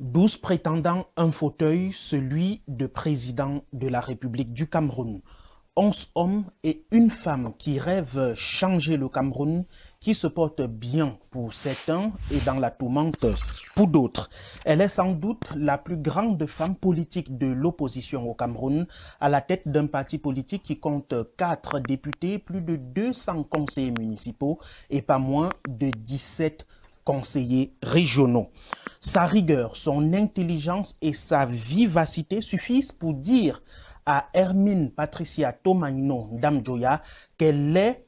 12 prétendants, un fauteuil, celui de président de la République du Cameroun. 11 hommes et une femme qui rêvent changer le Cameroun, qui se portent bien pour certains et dans la tourmente pour d'autres. Elle est sans doute la plus grande femme politique de l'opposition au Cameroun, à la tête d'un parti politique qui compte 4 députés, plus de 200 conseillers municipaux et pas moins de 17 conseillers régionaux. Sa rigueur, son intelligence et sa vivacité suffisent pour dire à Hermine Patricia Tomaino Ndamjoya qu'elle est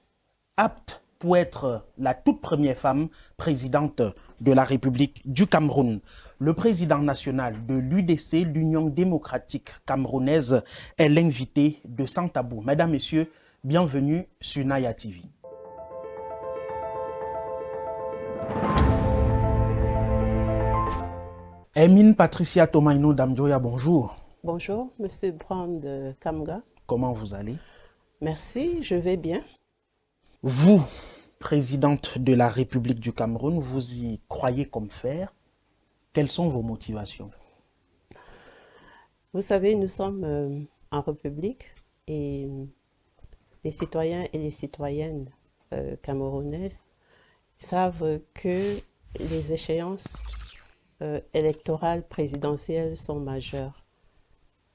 apte pour être la toute première femme présidente de la République du Cameroun. Le président national de l'UDC, l'Union démocratique camerounaise, est l'invité de Sans Tabou. Mesdames, Messieurs, bienvenue sur Naya TV. Hermine Patricia Tomaino Ndamjoya, bonjour. Bonjour, Monsieur Brand Kamga. Comment vous allez? Merci, je vais bien. Vous, présidente de la République du Cameroun, vous y croyez comme fer. Quelles sont vos motivations? Vous savez, nous sommes en République et les citoyens et les citoyennes camerounaises savent que les échéances électorales présidentielles sont majeures.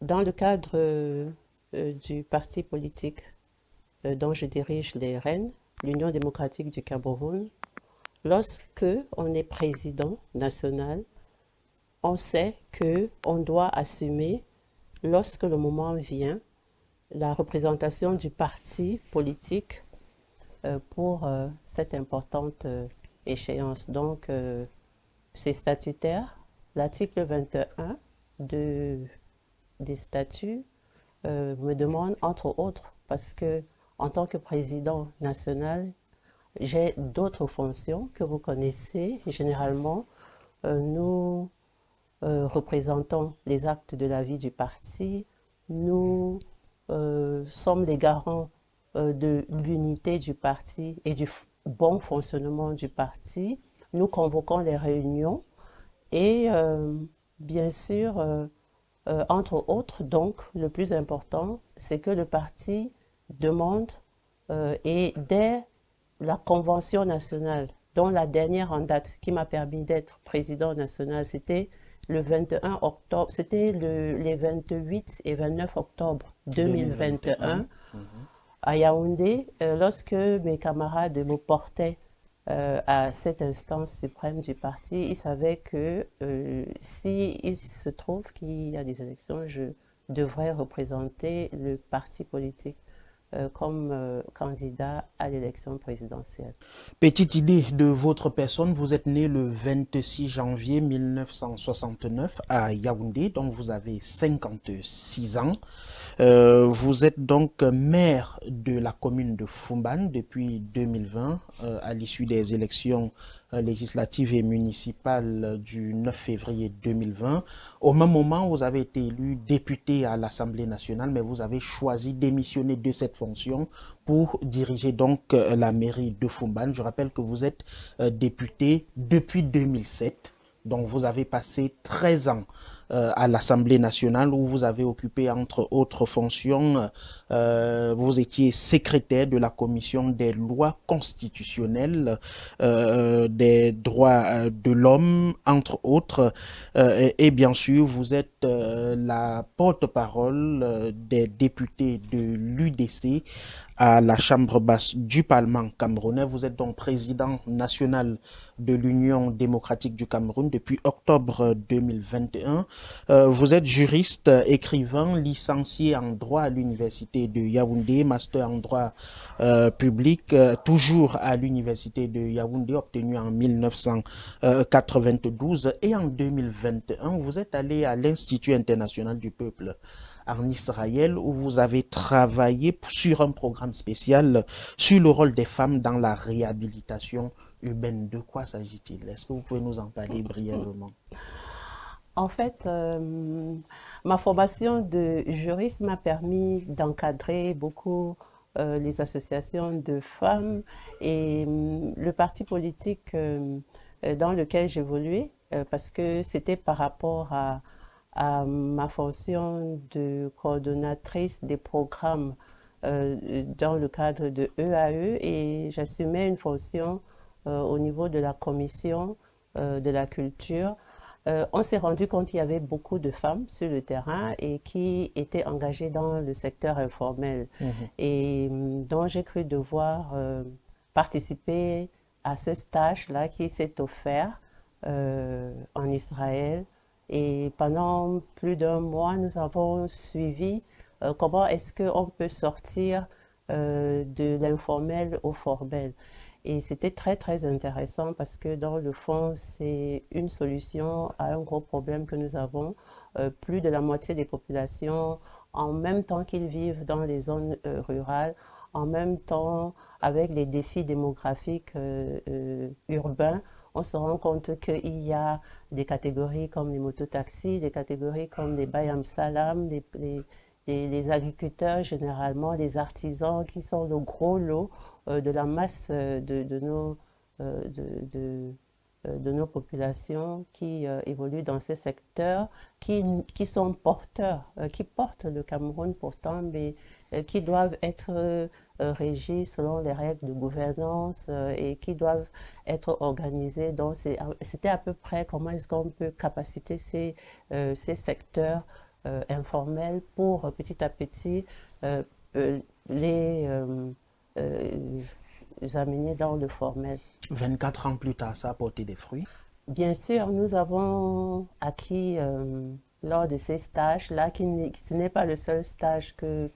Dans le cadre du parti politique dont je dirige les rênes, l'Union démocratique du Cameroun, lorsque on est président national, on sait qu'on doit assumer, lorsque le moment vient, la représentation du parti politique pour cette importante échéance. Donc, c'est statutaire. L'article 21 des statuts me demande, entre autres, parce que en tant que président national, j'ai d'autres fonctions que vous connaissez. Généralement, nous représentons les actes de la vie du parti. Nous sommes les garants de l'unité du parti et du bon fonctionnement du parti. Nous convoquons les réunions et bien sûr, entre autres, donc, le plus important, c'est que le parti demande et dès la convention nationale, dont la dernière en date qui m'a permis d'être président national, c'était le 21 octobre, c'était les 28 et 29 octobre 2021 à Yaoundé, lorsque mes camarades me portaient à cette instance suprême du parti, ils savaient que s'il se trouve qu'il y a des élections, je devrais représenter le parti politique comme candidat à l'élection présidentielle. Petite idée de votre personne, vous êtes né le 26 janvier 1969 à Yaoundé, donc vous avez 56 ans. Vous êtes donc maire de la commune de Foumban depuis 2020, à l'issue des élections législatives et municipales du 9 février 2020. Au même moment, vous avez été élu député à l'Assemblée nationale, mais vous avez choisi de démissionner de cette fonction pour diriger donc la mairie de Foumban. Je rappelle que vous êtes député depuis 2007. Donc vous avez passé 13 ans à l'Assemblée nationale où vous avez occupé entre autres fonctions, vous étiez secrétaire de la commission des lois constitutionnelles, des droits de l'homme, entre autres, et bien sûr vous êtes la porte-parole des députés de l'UDC à la Chambre basse du Parlement camerounais. Vous êtes donc président national de l'Union démocratique du Cameroun depuis octobre 2021. Vous êtes juriste, écrivain, licencié en droit à l'université de Yaoundé, master en droit public, toujours à l'université de Yaoundé, obtenu en 1992. Et en 2021, vous êtes allé à l'Institut international du peuple en Israël, où vous avez travaillé sur un programme spécial sur le rôle des femmes dans la réhabilitation urbaine. De quoi s'agit-il? Est-ce que vous pouvez nous en parler brièvement? En fait, ma formation de juriste m'a permis d'encadrer beaucoup les associations de femmes et le parti politique dans lequel j'évoluais parce que c'était par rapport à ma fonction de coordonnatrice des programmes dans le cadre de EAE et j'assumais une fonction au niveau de la commission de la culture. On s'est rendu compte qu'il y avait beaucoup de femmes sur le terrain et qui étaient engagées dans le secteur informel. Et donc j'ai cru devoir participer à ce stage-là qui s'est offert en Israël. Et pendant plus d'un mois, nous avons suivi comment est-ce qu'on peut sortir de l'informel au formel. Et c'était très, très intéressant parce que dans le fond, c'est une solution à un gros problème que nous avons. Plus de la moitié des populations, en même temps qu'ils vivent dans les zones rurales, en même temps avec les défis démographiques urbains, on se rend compte qu'il y a des catégories comme les mototaxis, des catégories comme les Bayam Salam, les agriculteurs généralement, les artisans qui sont le gros lot de la masse de nos populations qui évoluent dans ces secteurs, qui sont porteurs, qui portent le Cameroun pourtant, mais qui doivent être régis selon les règles de gouvernance et qui doivent être organisés. Donc c'était à peu près comment est-ce qu'on peut capaciter ces secteurs informels pour petit à petit les amener dans le formel. 24 ans plus tard, ça a porté des fruits? Bien sûr, nous avons acquis lors de ces stages-là, ce n'est pas le seul stage que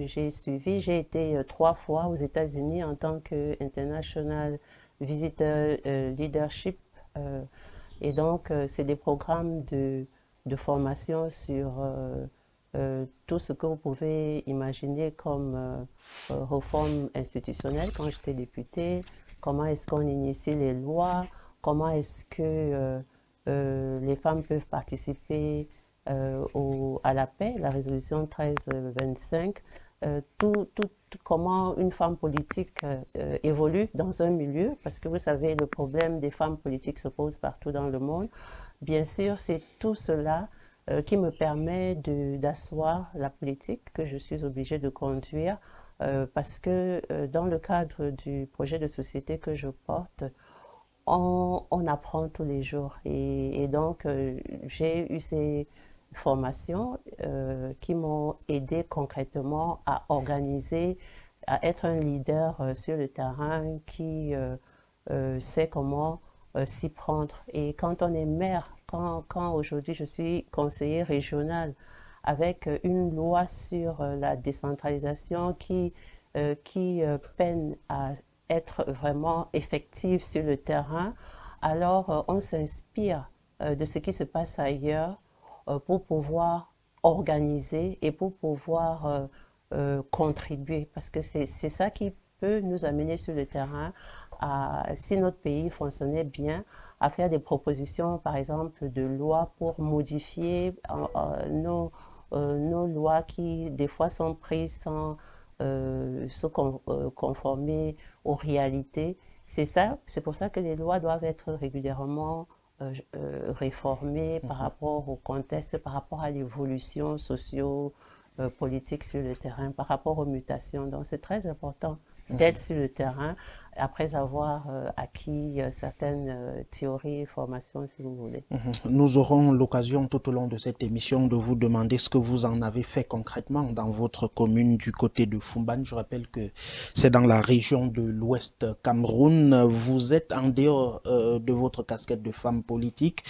j'ai suivi. J'ai été 3 fois aux États-Unis en tant que International Visitor Leadership. Et donc, c'est des programmes de formation sur tout ce que vous pouvez imaginer comme réforme institutionnelle quand j'étais députée, comment est-ce qu'on initie les lois, comment est-ce que les femmes peuvent participer à la paix, la résolution 1325, comment une femme politique évolue dans un milieu, parce que vous savez, le problème des femmes politiques se pose partout dans le monde. Bien sûr, c'est tout cela qui me permet d'asseoir la politique que je suis obligée de conduire parce que dans le cadre du projet de société que je porte, on apprend tous les jours. Et donc, j'ai eu ces formations qui m'ont aidé concrètement à organiser, à être un leader sur le terrain qui sait comment s'y prendre. Et quand on est maire, quand aujourd'hui je suis conseiller régional avec une loi sur la décentralisation qui peine à être vraiment effective sur le terrain, alors on s'inspire de ce qui se passe ailleurs pour pouvoir organiser et pour pouvoir contribuer. Parce que c'est ça qui peut nous amener sur le terrain, si notre pays fonctionnait bien, à faire des propositions, par exemple, de lois pour modifier nos lois qui, des fois, sont prises sans se conformer aux réalités. C'est pour ça que les lois doivent être régulièrement réformées par rapport au contexte, par rapport à l'évolution socio-politique sur le terrain, par rapport aux mutations. Donc, c'est très important d'être sur le terrain après avoir acquis certaines théories et formations, si vous voulez. Nous aurons l'occasion tout au long de cette émission de vous demander ce que vous en avez fait concrètement dans votre commune du côté de Foumban. Je rappelle que c'est dans la région de l'Ouest Cameroun. Vous êtes en dehors de votre casquette de femme politique,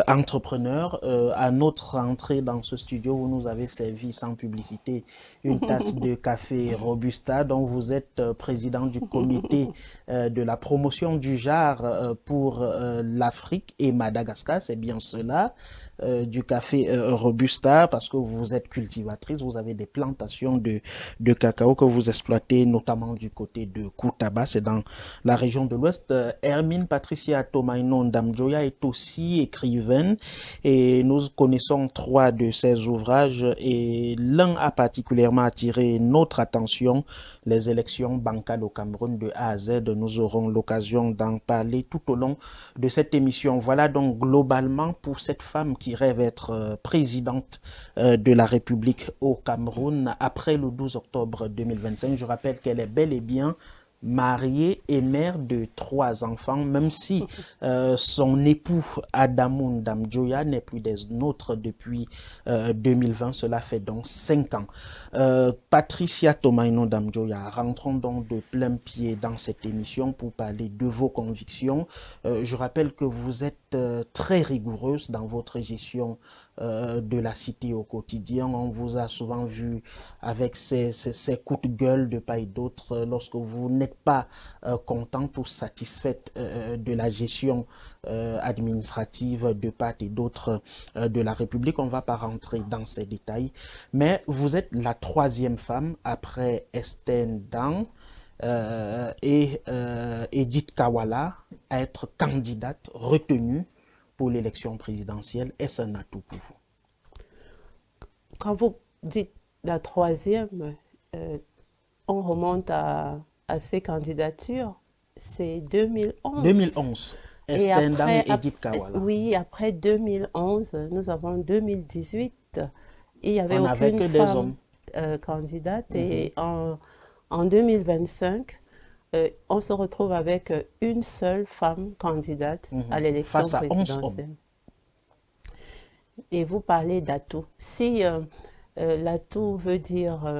entrepreneur. À notre entrée dans ce studio, vous nous avez servi sans publicité une tasse de café Robusta dont vous êtes président du comité de la promotion du genre pour l'Afrique et Madagascar, c'est bien cela, du café Robusta, parce que vous êtes cultivatrice, vous avez des plantations de cacao que vous exploitez notamment du côté de Koutaba, c'est dans la région de l'Ouest. Hermine Patricia Tomaino Ndamjoya est aussi écrivaine et nous connaissons 3 de ses ouvrages et l'un a particulièrement attiré notre attention les élections bancales au Cameroun de A à Z. Nous aurons l'occasion d'en parler tout au long de cette émission. Voilà donc globalement pour cette femme qui rêve être présidente de la République au Cameroun après le 12 octobre 2025. Je rappelle qu'elle est bel et bien mariée et mère de 3 enfants, même si son époux Adamoun Damjoya n'est plus des nôtres depuis 2020, cela fait donc 5 ans. Patricia Tomaino Damjoya, rentrons donc de plein pied dans cette émission pour parler de vos convictions. Je rappelle que vous êtes très rigoureuse dans votre gestion de la cité au quotidien. On vous a souvent vu avec ces coups de gueule de part et d'autre lorsque vous n'êtes pas contente ou satisfaite de la gestion administrative de part et d'autre de la République. On ne va pas rentrer dans ces détails, mais vous êtes la 3e femme après Esther Dan et Edith Kawala à être candidate retenue pour l'élection présidentielle. Est-ce un atout pour vous? Quand vous dites la 3e, on remonte à ces candidatures, c'est 2011. 2011. Esther Dan et Edith Kawala. Oui, après 2011, nous avons 2018. Il n'y avait On n'avait aucune que des hommes candidate. Et en 2025, on se retrouve avec une seule femme candidate à l'élection présidentielle. Et vous parlez d'atout. Si l'atout veut dire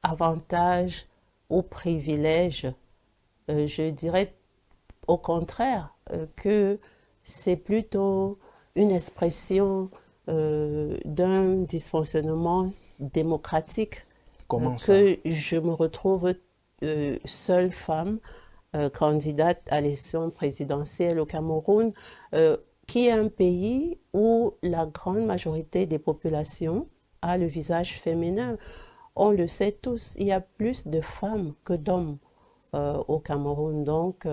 avantage ou privilège, je dirais au contraire que c'est plutôt une expression d'un dysfonctionnement démocratique. Comment ça? Que je me retrouve seule femme candidate à l'élection présidentielle au Cameroun, qui est un pays où la grande majorité des populations a le visage féminin. On le sait tous, il y a plus de femmes que d'hommes au Cameroun. Donc,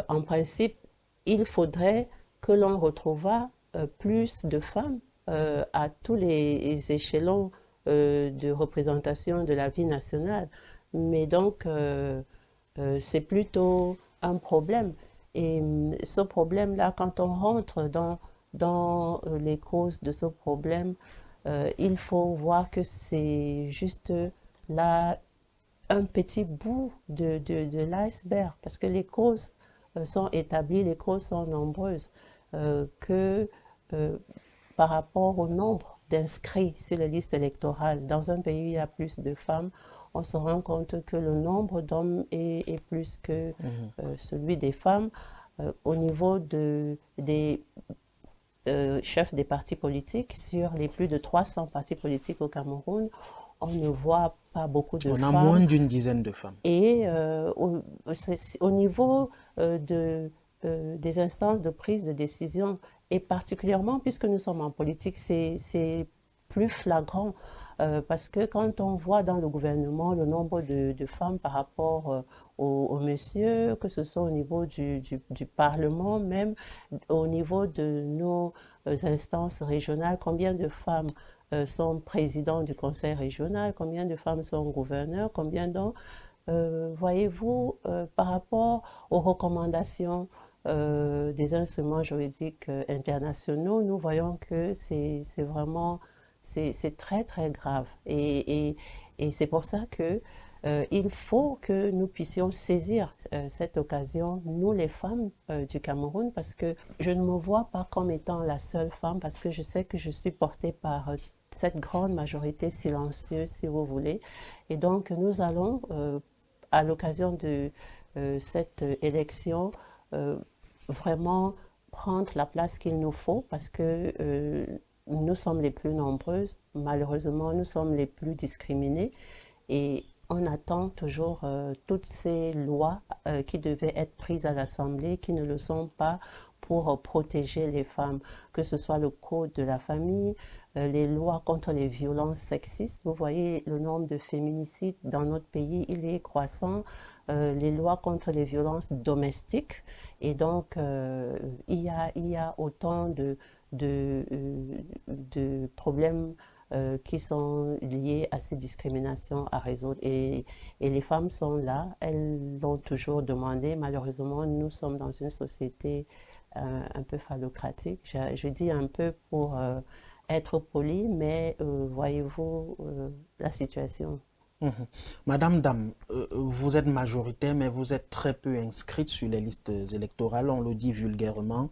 en principe, il faudrait que l'on retrouvât plus de femmes à tous les échelons de représentation de la vie nationale. Mais donc, c'est plutôt un problème. Et ce problème-là, quand on rentre dans les causes de ce problème, il faut voir que c'est juste là un petit bout de l'iceberg, parce que les causes sont établies, les causes sont nombreuses, que par rapport au nombre d'inscrits sur les listes électorales, dans un pays où il y a plus de femmes, on se rend compte que le nombre d'hommes est plus que celui des femmes. Au niveau des chefs des partis politiques, sur les plus de 300 partis politiques au Cameroun, on ne voit pas beaucoup de femmes. On a moins d'une dizaine de femmes. Et au niveau des instances de prise de décision, et particulièrement puisque nous sommes en politique, c'est plus flagrant. Parce que quand on voit dans le gouvernement le nombre de femmes par rapport aux messieurs, que ce soit au niveau du Parlement, même au niveau de nos instances régionales, combien de femmes sont présidents du conseil régional, combien de femmes sont gouverneurs, combien donc, voyez-vous, par rapport aux recommandations des instruments juridiques internationaux, nous voyons que c'est vraiment... C'est très, très grave. Et c'est pour ça que il faut que nous puissions saisir cette occasion, nous les femmes du Cameroun, parce que je ne me vois pas comme étant la seule femme, parce que je sais que je suis portée par cette grande majorité silencieuse, si vous voulez. Et donc, nous allons, à l'occasion de cette élection, vraiment prendre la place qu'il nous faut, parce que nous sommes les plus nombreuses, malheureusement nous sommes les plus discriminées, et on attend toujours toutes ces lois qui devaient être prises à l'Assemblée, qui ne le sont pas, pour protéger les femmes, que ce soit le code de la famille, les lois contre les violences sexistes. Vous voyez le nombre de féminicides dans notre pays, il est croissant, les lois contre les violences domestiques, et donc il y a autant de problèmes qui sont liées à ces discriminations à résoudre. Et les femmes sont là, elles l'ont toujours demandé. Malheureusement, nous sommes dans une société un peu phallocratique. Je dis un peu pour être poli, mais voyez-vous la situation. Mhm. Madame Dam, vous êtes majoritaire, mais vous êtes très peu inscrite sur les listes électorales, on le dit vulgairement.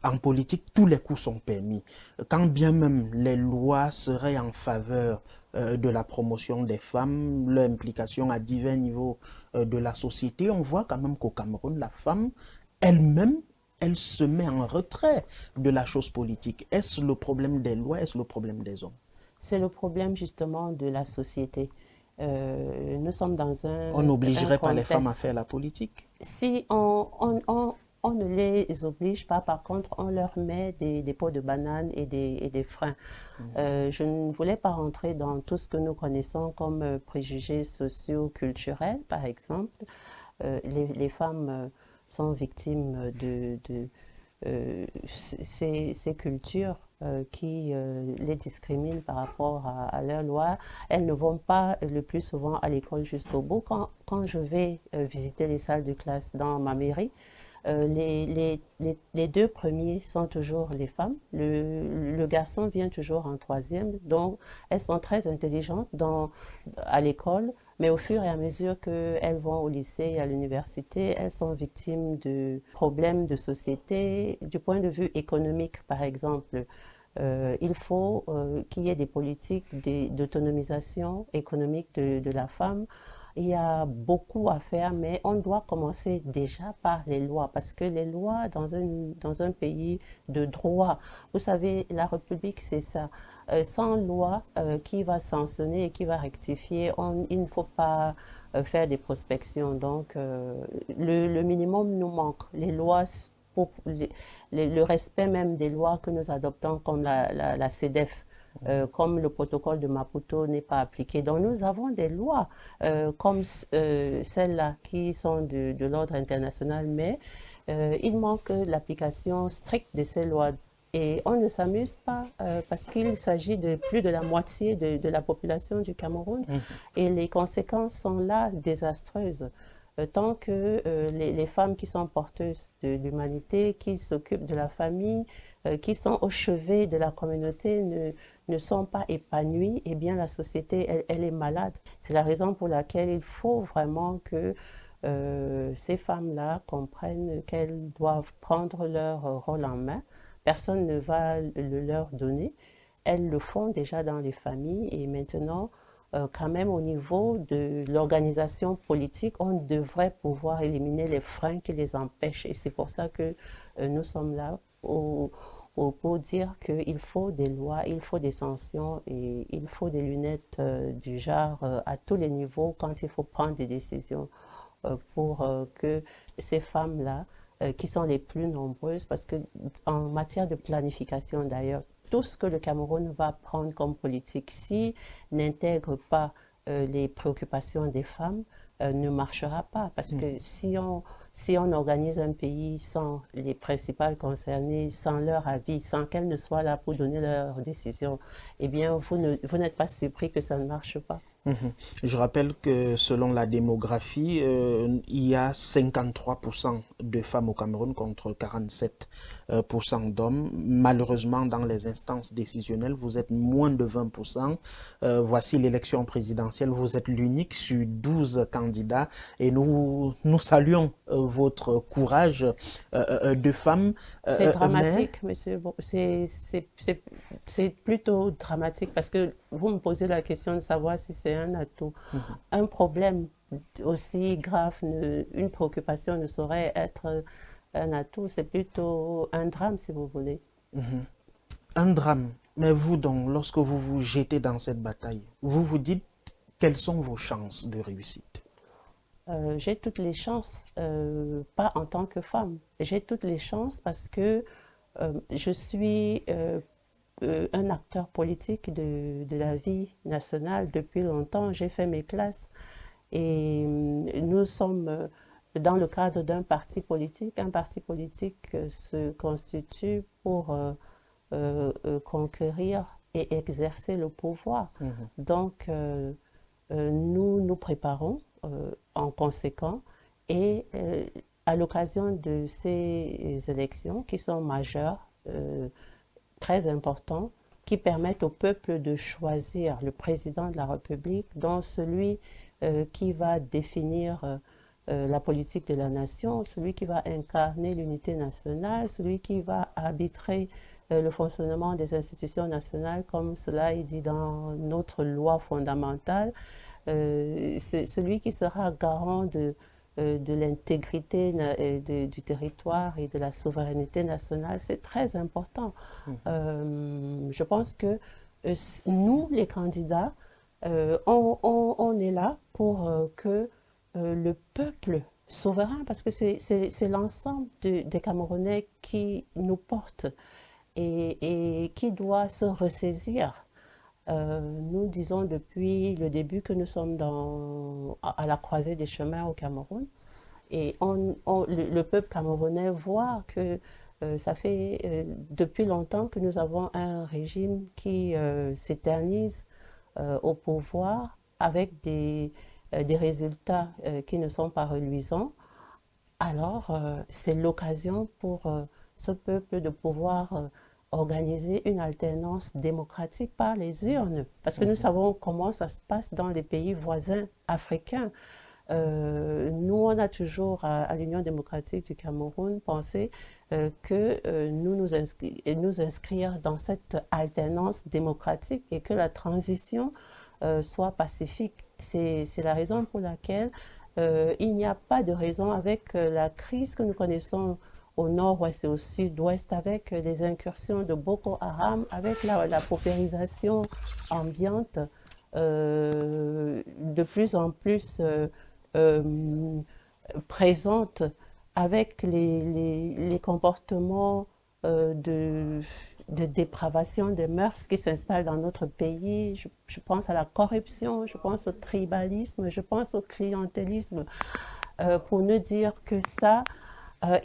En politique, tous les coups sont permis. Quand bien même les lois seraient en faveur de la promotion des femmes, leur implication à divers niveaux de la société, on voit quand même qu'au Cameroun, la femme elle-même, elle se met en retrait de la chose politique. Est-ce le problème des lois? Est-ce le problème des hommes? C'est le problème justement de la société. Nous sommes dans On un n'obligerait pas les femmes à faire contexte. la politique? Si on ne les oblige pas, par contre, on leur met des pots de banane et des freins. Je ne voulais pas rentrer dans tout ce que nous connaissons comme préjugés socio-culturels, par exemple. Les femmes sont victimes de ces cultures qui les discriminent par rapport à leurs lois. Elles ne vont pas le plus souvent à l'école jusqu'au bout. Quand je vais visiter les salles de classe dans ma mairie, les deux premiers sont toujours les femmes. Le garçon vient toujours en troisième. Donc, elles sont très intelligentes à l'école, mais au fur et à mesure qu'elles vont au lycée et à l'université, elles sont victimes de problèmes de société. Du point de vue économique, par exemple, il faut qu'il y ait des politiques d'autonomisation économique de la femme. Il y a beaucoup à faire, mais on doit commencer déjà par les lois, parce que les lois dans un pays de droit, vous savez, la République, c'est ça. Sans loi qui va sanctionner et qui va rectifier, il ne faut pas faire des prospections. Donc, le minimum nous manque. Les lois, pour le respect même des lois que nous adoptons, comme la CEDEF, comme le protocole de Maputo n'est pas appliqué. Donc nous avons des lois comme celles-là qui sont de l'ordre international, mais il manque l'application stricte de ces lois. Et on ne s'amuse pas parce qu'il s'agit de plus de la moitié de la population du Cameroun et les conséquences sont là désastreuses. Tant que les femmes qui sont porteuses de l'humanité, qui s'occupent de la famille, qui sont au chevet de la communauté ne sont pas épanouies, eh bien la société, elle est malade. C'est la raison pour laquelle il faut vraiment que ces femmes-là comprennent qu'elles doivent prendre leur rôle en main. Personne ne va le leur donner. Elles le font déjà dans les familles et maintenant, quand même au niveau de l'organisation politique, on devrait pouvoir éliminer les freins qui les empêchent. Et c'est pour ça que nous sommes là pour dire qu'il faut des lois, il faut des sanctions et il faut des lunettes du genre à tous les niveaux quand il faut prendre des décisions pour que ces femmes-là, qui sont les plus nombreuses, parce que en matière de planification d'ailleurs, tout ce que le Cameroun va prendre comme politique, si n'intègre pas les préoccupations des femmes, ne marchera pas. Parce que si on organise un pays sans les principales concernées, sans leur avis, sans qu'elles ne soient là pour donner leurs décisions, eh bien, vous n'êtes pas surpris que ça ne marche pas. Mhm. Je rappelle que selon la démographie, il y a 53% de femmes au Cameroun contre 47% d'hommes. Malheureusement, dans les instances décisionnelles, vous êtes moins de 20%. Voici l'élection présidentielle, vous êtes l'unique sur 12 candidats et nous saluons votre courage de femme. C'est Mais dramatique, monsieur. Bon, c'est plutôt dramatique parce que vous me posez la question de savoir si c'est un atout. Un problème aussi grave, une préoccupation ne saurait être un atout, c'est plutôt un drame si vous voulez. un drame. Mais vous donc, lorsque vous vous jetez dans cette bataille, vous vous dites quelles sont vos chances de réussite? J'ai toutes les chances, pas en tant que femme. J'ai toutes les chances parce que je suis un acteur politique de la vie nationale depuis longtemps. J'ai fait mes classes et nous sommes dans le cadre d'un parti politique. Un parti politique se constitue pour conquérir et exercer le pouvoir. Mhm. Donc, nous nous préparons en conséquent et à l'occasion de ces élections qui sont majeures, très importantes, qui permettent au peuple de choisir le président de la République, dont celui qui va définir la politique de la nation, celui qui va incarner l'unité nationale, celui qui va arbitrer le fonctionnement des institutions nationales, comme cela est dit dans notre loi fondamentale, c'est celui qui sera garant de l'intégrité du territoire et de la souveraineté nationale. C'est très important. Je pense que nous, les candidats, on est là pour que le peuple souverain, parce que c'est l'ensemble des Camerounais qui nous porte et qui doit se ressaisir. Nous disons depuis le début que nous sommes à la croisée des chemins au Cameroun. Et le peuple camerounais voit que ça fait depuis longtemps que nous avons un régime qui s'éternise au pouvoir avec des résultats qui ne sont pas reluisants. Alors, c'est l'occasion pour ce peuple de pouvoir organiser une alternance démocratique par les urnes. Parce que nous savons comment ça se passe dans les pays voisins africains. Nous, on a toujours, à l'Union démocratique du Cameroun, pensé que nous inscrire dans cette alternance démocratique et que la transition soit pacifique. C'est la raison pour laquelle il n'y a pas de raison avec la crise que nous connaissons au nord-ouest et au sud-ouest, avec les incursions de Boko Haram, avec la paupérisation ambiante de plus en plus présente, avec les comportements de dépravation des mœurs qui s'installent dans notre pays. Je pense à la corruption, je pense au tribalisme, je pense au clientélisme, pour ne dire que ça,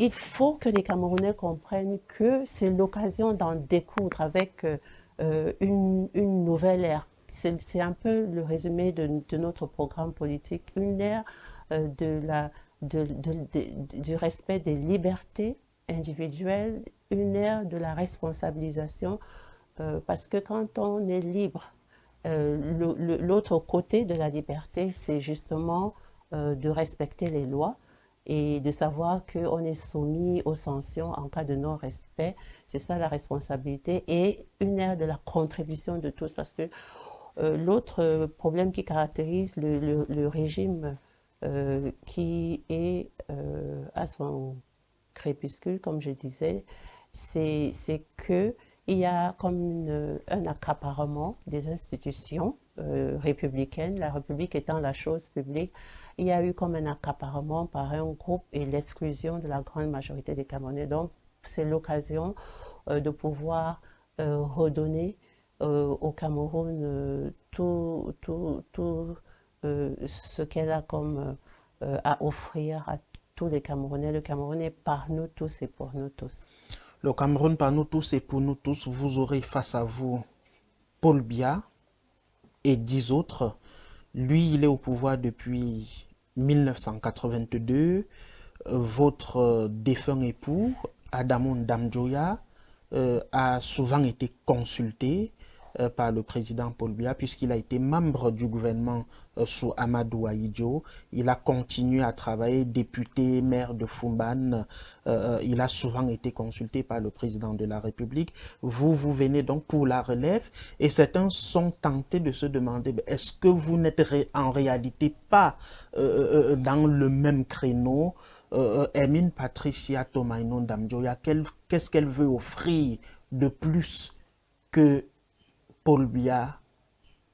il faut que les Camerounais comprennent que c'est l'occasion d'en découdre avec une nouvelle ère. C'est un peu le résumé de notre programme politique, une ère du respect des libertés individuelles, une ère de la responsabilisation, parce que quand on est libre, l'autre côté de la liberté, c'est justement de respecter les lois et de savoir qu'on est soumis aux sanctions en cas de non-respect. C'est ça la responsabilité et une ère de la contribution de tous, parce que l'autre problème qui caractérise le régime qui est à son crépuscule, comme je disais, c'est qu'il y a comme un accaparement des institutions républicaines, la République étant la chose publique. Il y a eu comme un accaparement par un groupe et l'exclusion de la grande majorité des Camerounais. Donc, c'est l'occasion de pouvoir redonner au Cameroun tout ce qu'elle a comme à offrir à tous les Camerounais. Le Cameroun est par nous tous et pour nous tous. Le Cameroun par nous tous et pour nous tous, vous aurez face à vous Paul Biya et 10 autres. Lui, il est au pouvoir depuis 1982. Votre défunt époux, Adamon Damjoya, a souvent été consulté par le président Paul Biya, puisqu'il a été membre du gouvernement sous Amadou Ahidjo. Il a continué à travailler, député, maire de Fumban. Il a souvent été consulté par le président de la République. Vous venez donc pour la relève, et certains sont tentés de se demander, est-ce que vous n'êtes en réalité pas dans le même créneau? Hermine Patricia Tomaino Damjoya, qu'est-ce qu'elle veut offrir de plus que Paul Biya,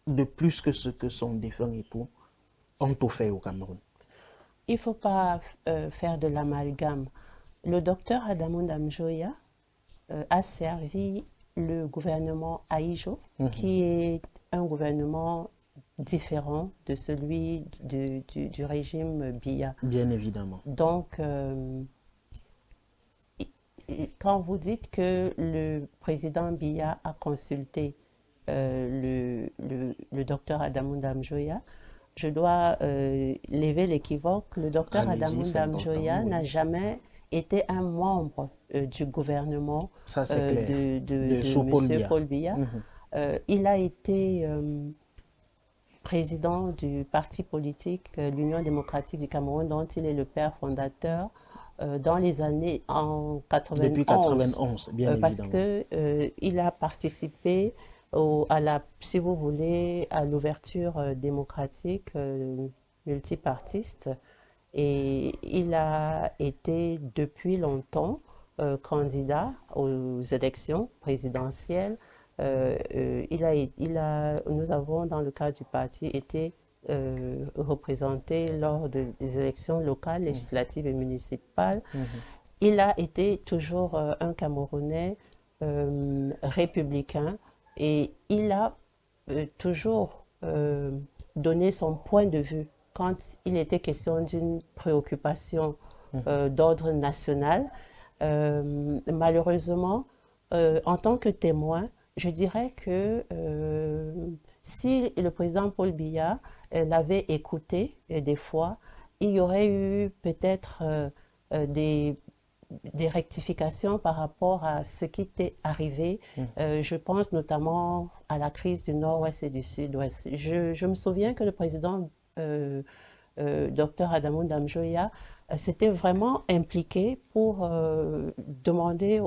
de plus que ce que son défunt époux ont offert au Cameroun? Il ne faut pas faire de l'amalgame. Le docteur Adamon Damjoya a servi le gouvernement Ahidjo, qui est un gouvernement différent de celui du régime Biya. Bien évidemment. Donc, quand vous dites que le président Biya a consulté le docteur Adamou Dame-Joya, je dois lever l'équivoque. Le docteur Adamou Dame-Joya n'a jamais été un membre du gouvernement ça, c'est clair. de M. Paul Biya. Il a été président du parti politique l'Union démocratique du Cameroun, dont il est le père fondateur dans les années en 91. Depuis 91, bien parce évidemment. que il a participé à la, si vous voulez, à l'ouverture démocratique multipartiste, et il a été depuis longtemps candidat aux élections présidentielles. Nous avons, dans le cadre du parti, été représentés lors des élections locales, législatives et municipales. Il a été toujours un Camerounais républicain, et il a toujours donné son point de vue quand il était question d'une préoccupation d'ordre national. Malheureusement, en tant que témoin, je dirais que si le président Paul Biya l'avait écouté des fois, il y aurait eu peut-être des rectifications par rapport à ce qui était arrivé. Je pense notamment à la crise du Nord-Ouest et du Sud-Ouest. Je me souviens que le président Dr Adamou Dame-Joya s'était vraiment impliqué pour demander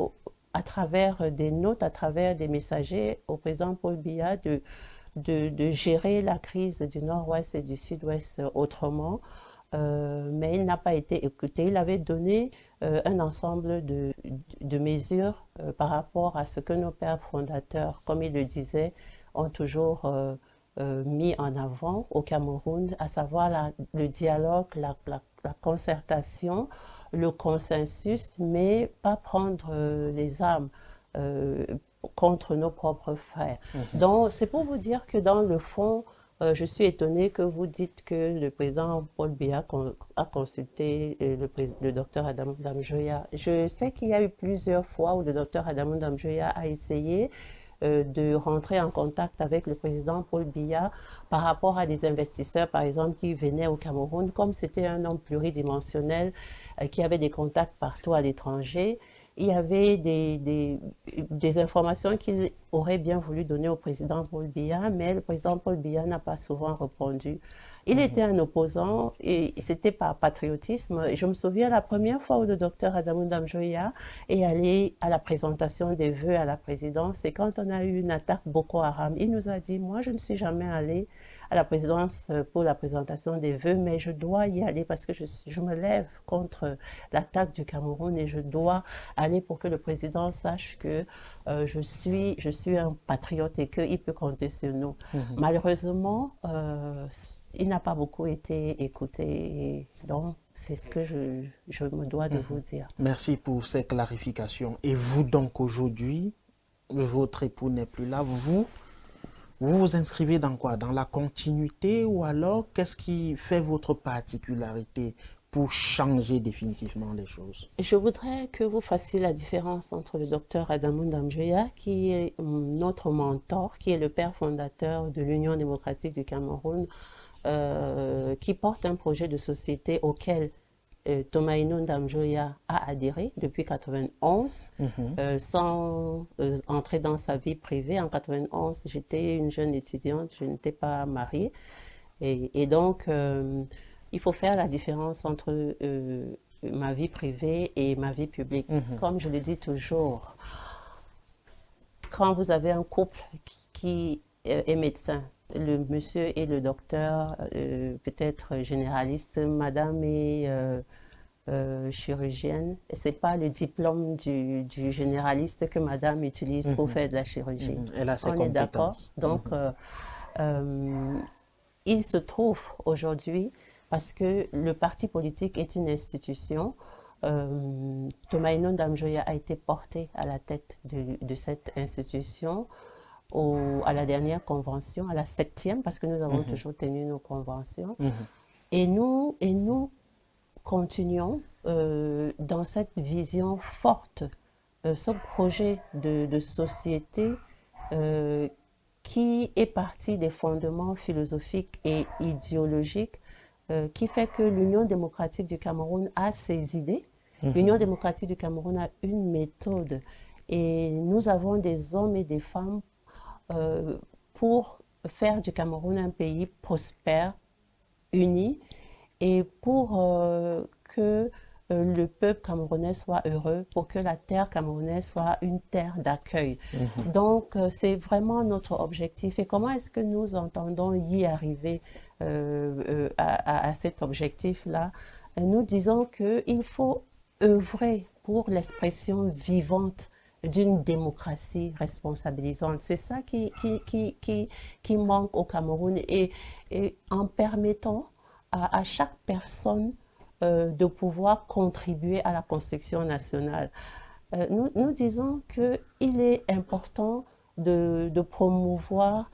à travers des notes, à travers des messagers au président Paul Biya de gérer la crise du Nord-Ouest et du Sud-Ouest autrement. Mais il n'a pas été écouté. Il avait donné un ensemble de mesures par rapport à ce que nos pères fondateurs, comme il le disait, ont toujours mis en avant au Cameroun, à savoir le dialogue, la concertation, le consensus, mais pas prendre les armes contre nos propres frères. Donc, c'est pour vous dire que dans le fond, je suis étonnée que vous dites que le président Paul Biya a consulté le docteur Adamou Dame-Joya. Je sais qu'il y a eu plusieurs fois où le docteur Adamou Dame-Joya a essayé de rentrer en contact avec le président Paul Biya par rapport à des investisseurs, par exemple, qui venaient au Cameroun. Comme c'était un homme pluridimensionnel qui avait des contacts partout à l'étranger, il y avait des informations qu'il aurait bien voulu donner au président Paul Biya, mais le président Paul Biya n'a pas souvent répondu. Il était un opposant et c'était par patriotisme. Je me souviens la première fois où le docteur Adamou Dame-Joya est allé à la présentation des vœux à la présidence, c'est quand on a eu une attaque Boko Haram. Il nous a dit, moi je ne suis jamais allé à la présidence pour la présentation des vœux, mais je dois y aller parce que je me lève contre l'attaque du Cameroun et je dois aller pour que le président sache que je suis un patriote et qu'il peut compter sur nous. Malheureusement, il n'a pas beaucoup été écouté, et donc c'est ce que je me dois de vous dire. Merci pour ces clarifications. Et vous donc aujourd'hui, votre époux n'est plus là, vous vous inscrivez dans quoi? Dans la continuité, ou alors qu'est-ce qui fait votre particularité pour changer définitivement les choses? Je voudrais que vous fassiez la différence entre le docteur Adamou Dame-Joya, qui est notre mentor, qui est le père fondateur de l'Union démocratique du Cameroun, qui porte un projet de société auquel Tomaino Dame-Joya a adhéré depuis 91, sans entrer dans sa vie privée. En 91, j'étais une jeune étudiante, je n'étais pas mariée. Et donc, il faut faire la différence entre ma vie privée et ma vie publique. Comme je le dis toujours, quand vous avez un couple qui est médecin, le monsieur et le docteur, peut-être généraliste, madame est chirurgienne, c'est pas le diplôme du généraliste que madame utilise pour faire de la chirurgie. Elle a ses On est d'accord. compétences. Donc, il se trouve aujourd'hui, parce que le parti politique est une institution, Tomaino Dame-Joya a été porté à la tête de cette institution à la dernière convention, à la 7e, parce que nous avons toujours tenu nos conventions. Et nous continuons dans cette vision forte, ce projet de société qui est parti des fondements philosophiques et idéologiques qui fait que l'Union démocratique du Cameroun a ses idées. L'Union démocratique du Cameroun a une méthode et nous avons des hommes et des femmes pour faire du Cameroun un pays prospère, uni, et pour que le peuple camerounais soit heureux, pour que la terre camerounaise soit une terre d'accueil. Donc, c'est vraiment notre objectif. Et comment est-ce que nous entendons y arriver à cet objectif-là? Nous disons qu'il faut œuvrer pour l'expression vivante d'une démocratie responsabilisante. C'est ça qui manque au Cameroun et en permettant à chaque personne de pouvoir contribuer à la construction nationale. Nous disons qu'il est important de promouvoir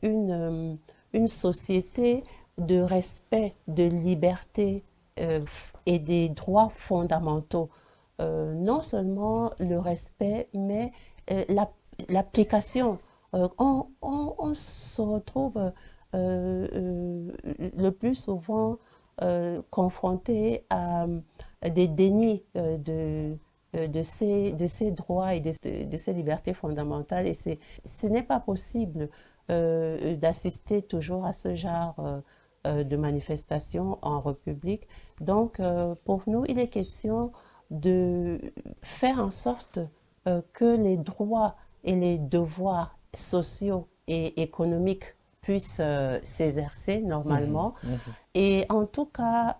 une société de respect, de liberté et des droits fondamentaux. Non seulement le respect, mais l'application. On se retrouve le plus souvent confronté à des dénis de ces droits et de ces libertés fondamentales. Et ce n'est pas possible d'assister toujours à ce genre de manifestations en République. Donc, pour nous, il est question de faire en sorte que les droits et les devoirs sociaux et économiques puissent s'exercer normalement. Et en tout cas,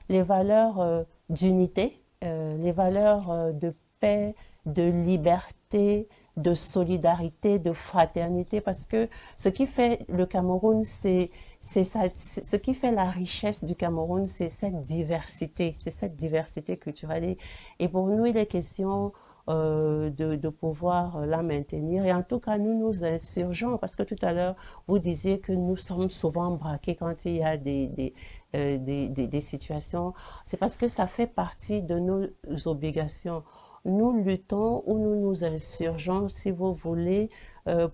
les valeurs d'unité, les valeurs de paix, de liberté, de solidarité, de fraternité, parce que ce qui fait le Cameroun, ce qui fait la richesse du Cameroun, c'est cette diversité culturelle. Et pour nous, il est question de pouvoir la maintenir. Et en tout cas, nous nous insurgeons, parce que tout à l'heure, vous disiez que nous sommes souvent braqués quand il y a des situations. C'est parce que ça fait partie de nos obligations. Nous luttons ou nous nous insurgeons, si vous voulez,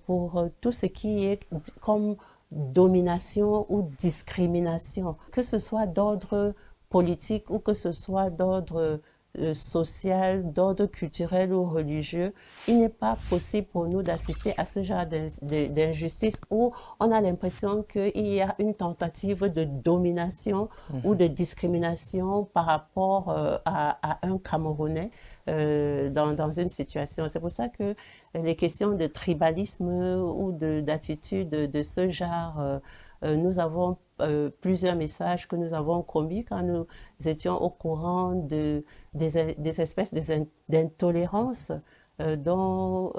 pour tout ce qui est comme domination ou discrimination, que ce soit d'ordre politique ou que ce soit d'ordre social, d'ordre culturel ou religieux. Il n'est pas possible pour nous d'assister à ce genre d'injustice où on a l'impression qu'il y a une tentative de domination ou de discrimination par rapport à un Camerounais dans une situation. C'est pour ça que les questions de tribalisme ou d'attitude de ce genre, nous avons plusieurs messages que nous avons commis quand nous étions au courant des espèces d'intolérance dont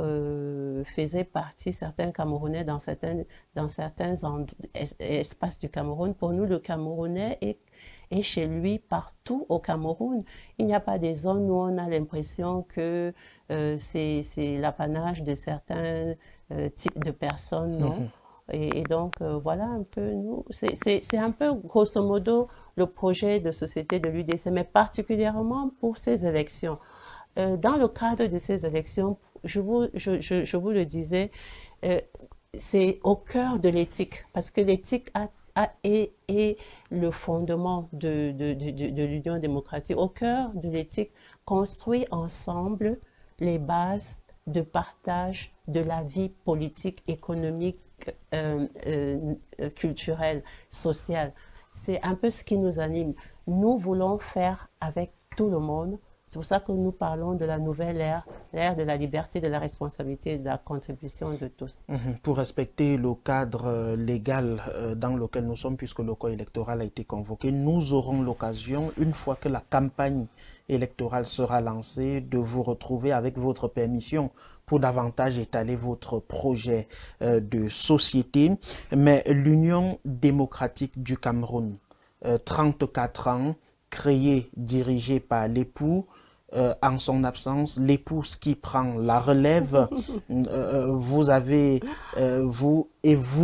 faisaient partie certains Camerounais dans certains espaces du Cameroun. Pour nous, le Camerounais est chez lui partout au Cameroun. Il n'y a pas des zones où on a l'impression que c'est l'apanage de certains types de personnes, non? Et donc, voilà un peu, nous, c'est un peu, grosso modo, le projet de société de l'UDC, mais particulièrement pour ces élections. Dans le cadre de ces élections, je vous le disais, c'est au cœur de l'éthique, parce que l'éthique est le fondement de l'Union démocratique. Au cœur de l'éthique, construit ensemble les bases de partage de la vie politique, économique, culturelle, sociale. C'est un peu ce qui nous anime. Nous voulons faire avec tout le monde. C'est pour ça que nous parlons de la nouvelle ère, l'ère de la liberté, de la responsabilité et de la contribution de tous. Pour respecter le cadre légal dans lequel nous sommes, puisque le corps électoral a été convoqué, nous aurons l'occasion, une fois que la campagne électorale sera lancée, de vous retrouver avec votre permission pour davantage étaler votre projet de société. Mais l'Union démocratique du Cameroun, 34 ans, créée, dirigée par l'époux, en son absence, l'épouse qui prend la relève, vous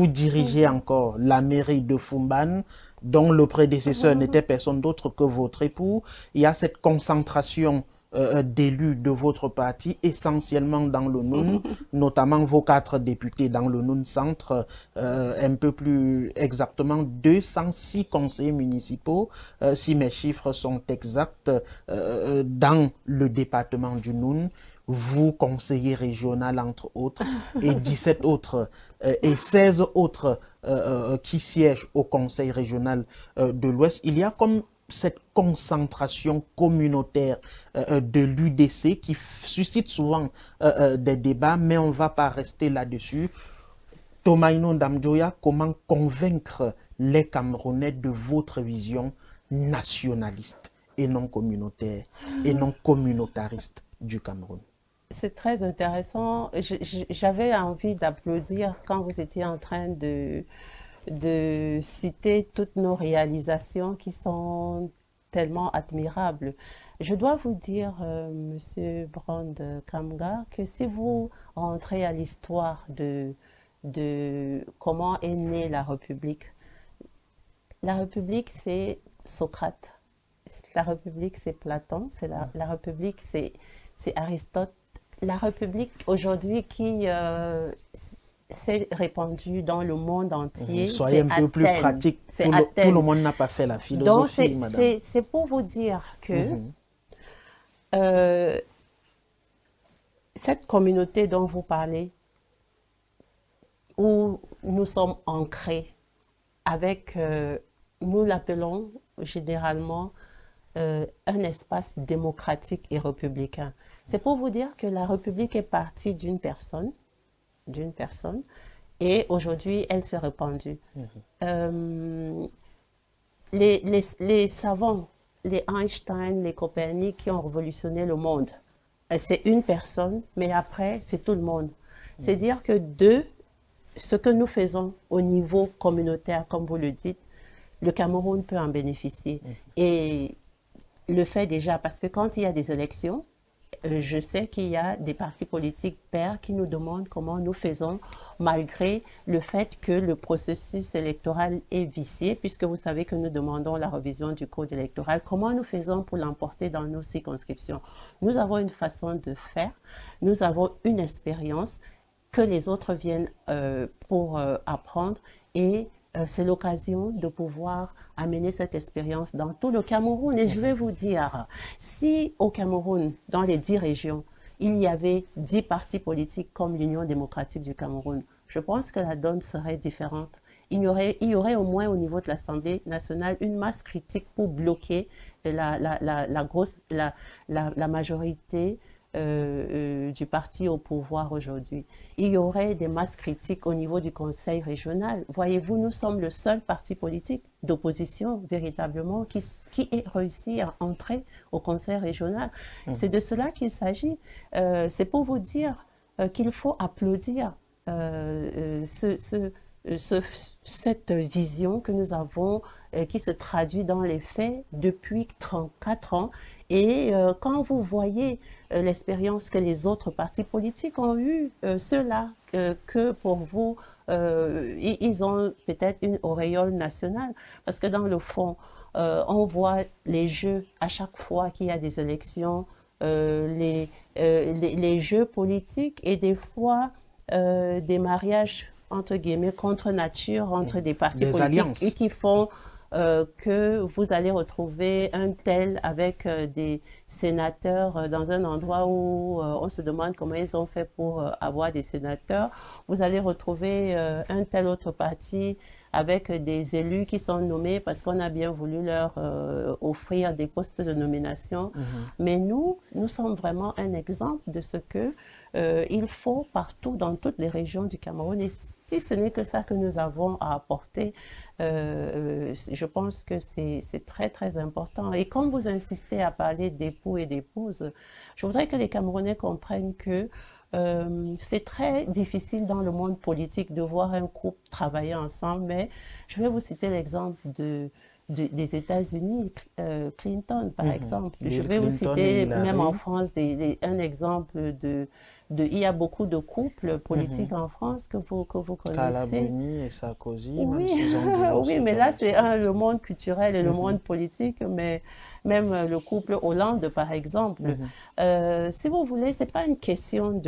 dirigez encore la mairie de Foumban, dont le prédécesseur n'était personne d'autre que votre époux. Il y a cette concentration d'élus de votre parti, essentiellement dans le Noun, notamment vos 4 députés dans le Noun Centre, un peu plus exactement 206 conseillers municipaux, si mes chiffres sont exacts, dans le département du Noun, vous, conseiller régional entre autres, et 17 autres et 16 autres qui siègent au conseil régional de l'Ouest. Il y a comme cette concentration communautaire de l'UDC qui suscite souvent des débats, mais on ne va pas rester là-dessus. Tomaino Ndamjoya, comment convaincre les Camerounais de votre vision nationaliste et non communautaire et non communautariste du Cameroun? C'est très intéressant. J'avais envie d'applaudir quand vous étiez en train de citer toutes nos réalisations qui sont tellement admirables. Je dois vous dire, Monsieur Brand Kamga, que si vous rentrez à l'histoire de comment est née la République c'est Socrate, la République c'est Platon, la République c'est Aristote. La République aujourd'hui qui s'est répandue dans le monde entier, soyez un peu plus pratique. Tout le monde n'a pas fait la philosophie, donc, madame. C'est pour vous dire que cette communauté dont vous parlez, où nous sommes ancrés avec, nous l'appelons généralement un espace démocratique et républicain. C'est pour vous dire que la République est partie d'une personne, et aujourd'hui, elle s'est répandue. Les savants, les Einstein, les Copernic qui ont révolutionné le monde, c'est une personne, mais après, c'est tout le monde. C'est dire que de ce que nous faisons au niveau communautaire, comme vous le dites, le Cameroun peut en bénéficier. Et le fait déjà, parce que quand il y a des élections, je sais qu'il y a des partis politiques pairs qui nous demandent comment nous faisons, malgré le fait que le processus électoral est vicié, puisque vous savez que nous demandons la révision du code électoral. Comment nous faisons pour l'emporter dans nos circonscriptions? Nous avons une façon de faire, nous avons une expérience que les autres viennent pour apprendre, et c'est l'occasion de pouvoir amener cette expérience dans tout le Cameroun. Et je vais vous dire, si au Cameroun, dans les 10 régions, il y avait 10 partis politiques comme l'Union démocratique du Cameroun, je pense que la donne serait différente. Il y aurait au moins au niveau de l'Assemblée nationale une masse critique pour bloquer la majorité du parti au pouvoir aujourd'hui. Il y aurait des masses critiques au niveau du conseil régional. Voyez-vous, nous sommes le seul parti politique d'opposition véritablement qui ait réussi à entrer au conseil régional. C'est de cela qu'il s'agit. C'est pour vous dire qu'il faut applaudir cette vision que nous avons, qui se traduit dans les faits depuis 34 ans. Et quand vous voyez l'expérience que les autres partis politiques ont eue, ceux-là que pour vous, ils ont peut-être une auréole nationale, parce que dans le fond, on voit les jeux à chaque fois qu'il y a des élections, les jeux politiques et des fois des mariages entre guillemets contre nature entre des partis politiques alliances. Et qui font que vous allez retrouver un tel avec des sénateurs dans un endroit où on se demande comment ils ont fait pour avoir des sénateurs. Vous allez retrouver un tel autre parti avec des élus qui sont nommés parce qu'on a bien voulu leur offrir des postes de nomination. Mais nous sommes vraiment un exemple de ce que il faut partout dans toutes les régions du Cameroun. Et si ce n'est que ça que nous avons à apporter, je pense que c'est très très important. Et comme vous insistez à parler d'époux et d'épouses, je voudrais que les Camerounais comprennent que c'est très difficile dans le monde politique de voir un couple travailler ensemble, mais je vais vous citer l'exemple des États-Unis, Clinton, par exemple. Je Bill vais vous Clinton et citer, même en Hillary. France, un exemple il y a beaucoup de couples politiques en France que vous Carla connaissez. Bruni et Sarkozy, même Oui, s'ils ont oui, divorcé mais quand là, même, c'est c'est bien. le monde culturel et le Mhm, monde politique, mais même le couple Hollande, par exemple. mhm, Si vous voulez, c'est pas une question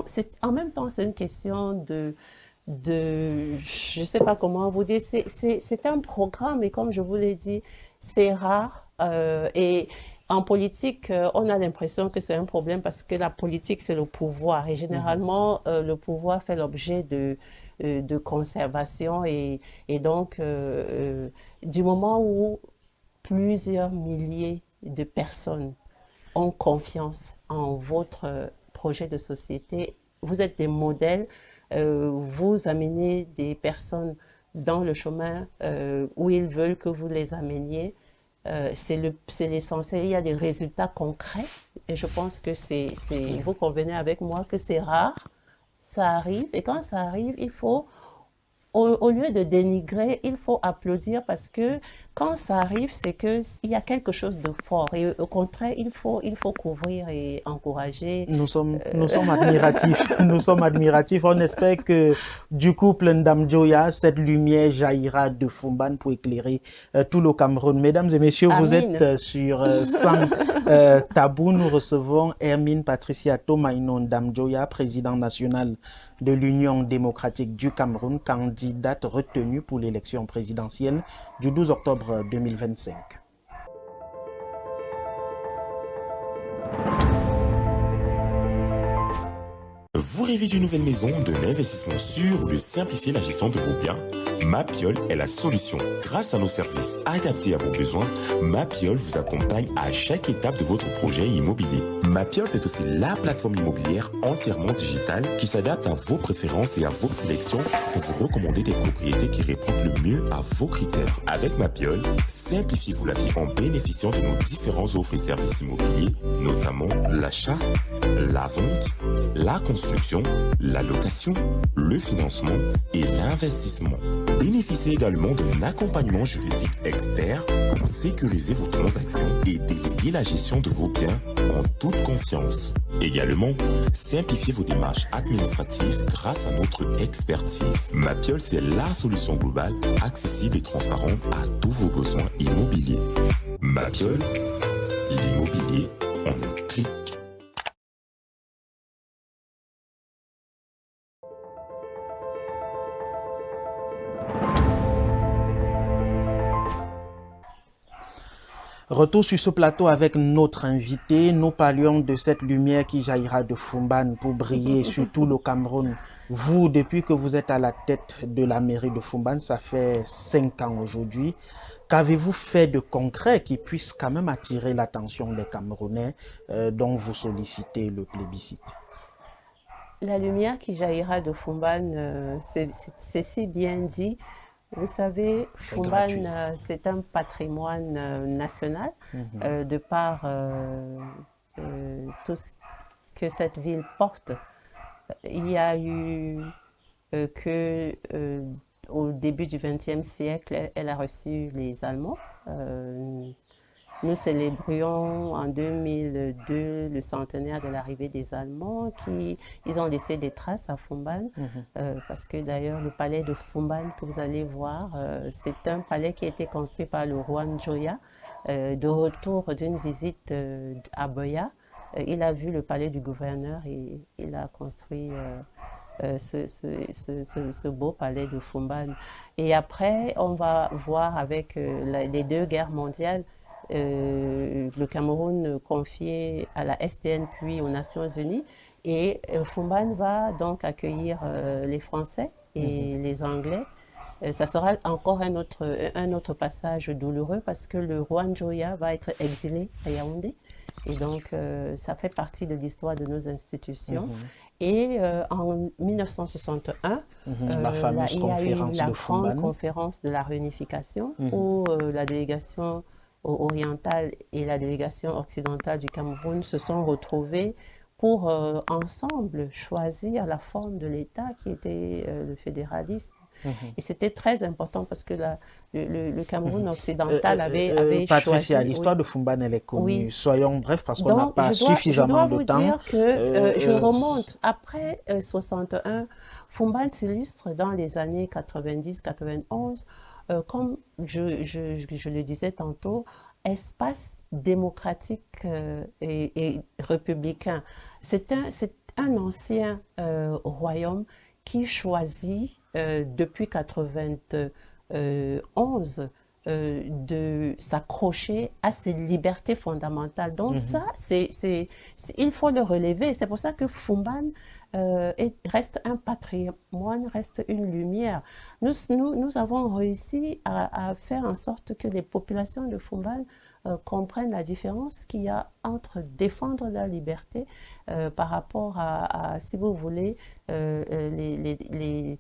c'est, en même temps, c'est une question je sais pas comment vous dire, c'est un programme et comme je vous l'ai dit, c'est rare. Et en politique, on a l'impression que c'est un problème parce que la politique, c'est le pouvoir. Et mhm. généralement, le pouvoir fait l'objet de conservation. Et donc, du moment où plusieurs milliers de personnes ont confiance en votre projet de société, vous êtes des modèles, vous amenez des personnes dans le chemin où ils veulent que vous les ameniez. C'est l'essentiel. Il y a des résultats concrets et je pense que vous convenez avec moi que c'est rare, ça arrive et quand ça arrive, il faut au lieu de dénigrer, il faut applaudir parce que quand ça arrive, c'est qu'il y a quelque chose de fort. Et au contraire, il faut couvrir et encourager. Nous sommes admiratifs. Nous sommes admiratifs. On espère que du couple Ndamjoya, cette lumière jaillira de Fumban pour éclairer tout le Cameroun. Mesdames et messieurs, vous êtes Amine. sur Sans Tabou. Nous recevons Hermine Patricia Tomaino Ndamjoya, président national de l'Union démocratique du Cameroun, candidate retenue pour l'élection présidentielle du 12 octobre 2025. Vous rêvez d'une nouvelle maison, d'un investissement sûr ou de simplifier la gestion de vos biens? Mapiol est la solution. Grâce à nos services adaptés à vos besoins, Mapiol vous accompagne à chaque étape de votre projet immobilier. Mapiol, c'est aussi la plateforme immobilière entièrement digitale qui s'adapte à vos préférences et à vos sélections pour vous recommander des propriétés qui répondent le mieux à vos critères. Avec Mapiol, simplifiez-vous la vie en bénéficiant de nos différents offres et services immobiliers, notamment l'achat, la vente, la construction, la location, le financement et l'investissement. Bénéficiez également d'un accompagnement juridique expert pour sécuriser vos transactions et déléguer la gestion de vos biens en toute confiance. Également, simplifiez vos démarches administratives grâce à notre expertise. Mapiol, c'est la solution globale, accessible et transparente à tous vos besoins immobiliers. Mapiol, l'immobilier en un clic. Retour sur ce plateau avec notre invité. Nous parlions de cette lumière qui jaillira de Fumban pour briller sur tout le Cameroun. Vous, depuis que vous êtes à la tête de la mairie de Fumban, ça fait 5 ans aujourd'hui. Qu'avez-vous fait de concret qui puisse quand même attirer l'attention des Camerounais dont vous sollicitez le plébiscite? La lumière qui jaillira de Fumban, c'est si bien dit. Vous savez, C'est gratuit. Fumban, c'est un patrimoine national de par tout ce que cette ville porte. Il y a eu au début du XXe siècle, elle a reçu les Allemands. Nous célébrions en 2002 le centenaire de l'arrivée des Allemands ils ont laissé des traces à Fumban parce que d'ailleurs le palais de Fumban que vous allez voir, c'est un palais qui a été construit par le roi Njoya de retour d'une visite à Boya. Il a vu le palais du gouverneur et il a construit ce beau palais de Fumban. Et après, on va voir avec les deux guerres mondiales, le Cameroun confié à la STN puis aux Nations Unies. Et Fumban va donc accueillir les Français et les Anglais. Ça sera encore un autre passage douloureux parce que le roi Njoya va être exilé à Yaoundé. Et donc, ça fait partie de l'histoire de nos institutions. Et en 1961, La fameuse il y a eu conférence la de grande Fumban. conférence de la réunification où la délégation orientale et la délégation occidentale du Cameroun se sont retrouvées pour ensemble choisir la forme de l'État qui était le fédéralisme. Et c'était très important parce que le Cameroun occidental avait Patricia, choisi... l'histoire Oui. de Fumban, elle est connue. Oui. Soyons brefs parce qu'on n'a Donc, pas je suffisamment dois de vous temps. dire que je remonte. Après 61, Fumban s'illustre dans les années 90-91, comme je le disais tantôt, espace démocratique et républicain. C'est un ancien royaume qui choisit depuis 91 de s'accrocher à ses libertés fondamentales. Donc ça, il faut le relever. C'est pour ça que Fumban reste un patrimoine, reste une lumière. Nous avons réussi à faire en sorte que les populations de Fumban comprennent la différence qu'il y a entre défendre la liberté par rapport à, si vous voulez, les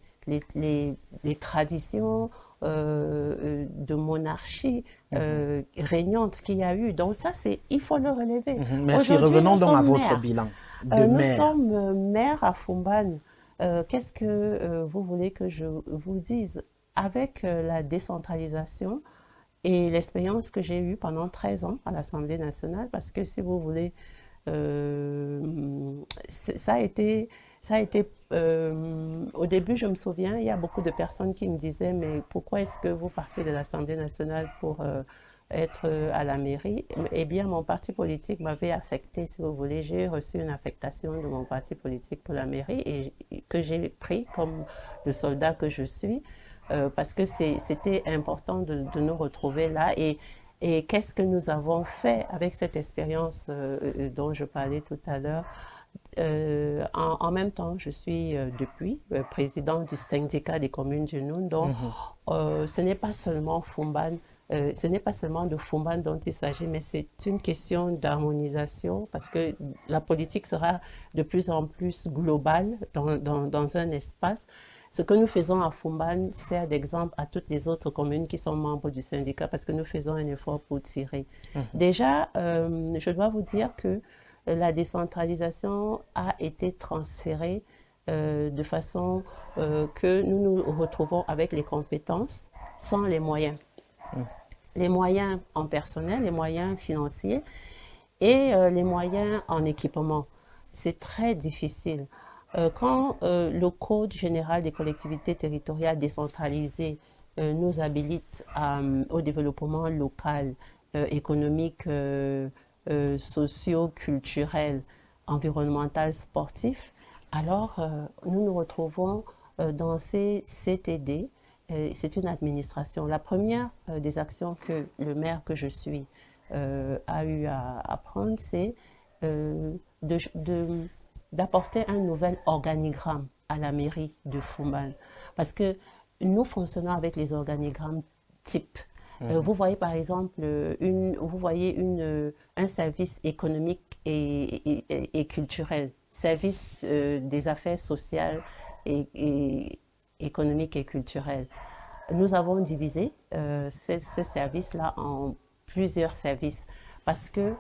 traditions de monarchie régnante qu'il y a eu. Donc ça, il faut le relever. Merci. Revenons donc à votre maires. bilan de Nous maire. sommes maires à Fumban. Qu'est-ce que vous voulez que je vous dise? Avec la décentralisation et l'expérience que j'ai eue pendant 13 ans à l'Assemblée nationale, parce que si vous voulez, ça a été au début, je me souviens, il y a beaucoup de personnes qui me disaient, mais pourquoi est-ce que vous partez de l'Assemblée nationale pour être à la mairie? Eh bien, mon parti politique m'avait affecté, si vous voulez. J'ai reçu une affectation de mon parti politique pour la mairie et que j'ai pris comme le soldat que je suis, parce que c'était important de nous retrouver là. Et qu'est-ce que nous avons fait avec cette expérience dont je parlais tout à l'heure? En même temps, je suis depuis président du syndicat des communes du Noun. Donc, ce n'est pas seulement Fumban, ce n'est pas seulement de Fumban dont il s'agit, mais c'est une question d'harmonisation parce que la politique sera de plus en plus globale dans un espace. Ce que nous faisons à Fumban sert d'exemple à toutes les autres communes qui sont membres du syndicat parce que nous faisons un effort pour tirer. Déjà, je dois vous dire que la décentralisation a été transférée de façon que nous nous retrouvons avec les compétences sans les moyens. Les moyens en personnel, les moyens financiers et les moyens en équipement. C'est très difficile. Quand le Code général des collectivités territoriales décentralisées nous habilite au développement local, économique, socio-culturel, environnemental, sportif, alors nous nous retrouvons dans ces CTD. C'est une administration. La première des actions que le maire que je suis a eu à prendre, c'est d'apporter un nouvel organigramme à la mairie de Fumban. Parce que nous fonctionnons avec les organigrammes types. Vous voyez par exemple un service économique et culturel, service des affaires sociales et économiques et culturelles. Nous avons divisé ce service-là en plusieurs services parce que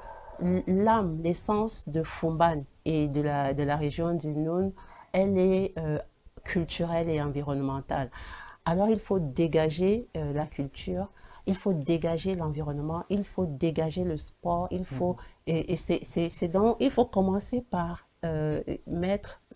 l'âme, l'essence de Fumban et de la région du Noun, elle est culturelle et environnementale. Alors il faut dégager la culture, il faut dégager l'environnement, il faut dégager le sport, il faut il faut commencer par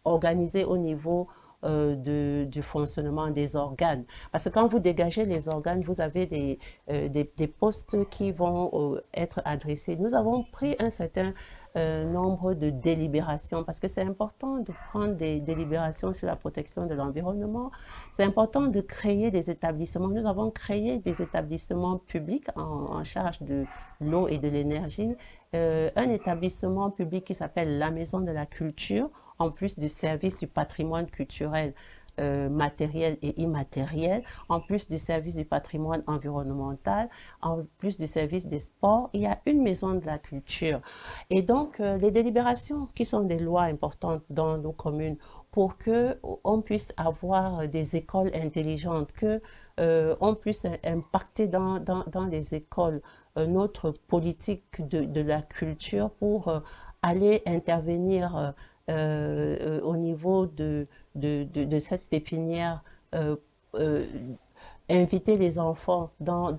organiser au niveau du fonctionnement des organes. Parce que quand vous dégagez les organes, vous avez des postes qui vont être adressés. Nous avons pris un certain nombre de délibérations parce que c'est important de prendre des délibérations sur la protection de l'environnement. C'est important de créer des établissements. Nous avons créé des établissements publics en charge de l'eau et de l'énergie. Un établissement public qui s'appelle la Maison de la Culture, en plus du service du patrimoine culturel matériel et immatériel, en plus du service du patrimoine environnemental, en plus du service des sports, il y a une maison de la culture. Et donc, les délibérations qui sont des lois importantes dans nos communes pour qu'on puisse avoir des écoles intelligentes, qu'on puisse impacter dans les écoles notre politique de la culture pour aller intervenir au niveau de cette pépinière inviter les enfants dans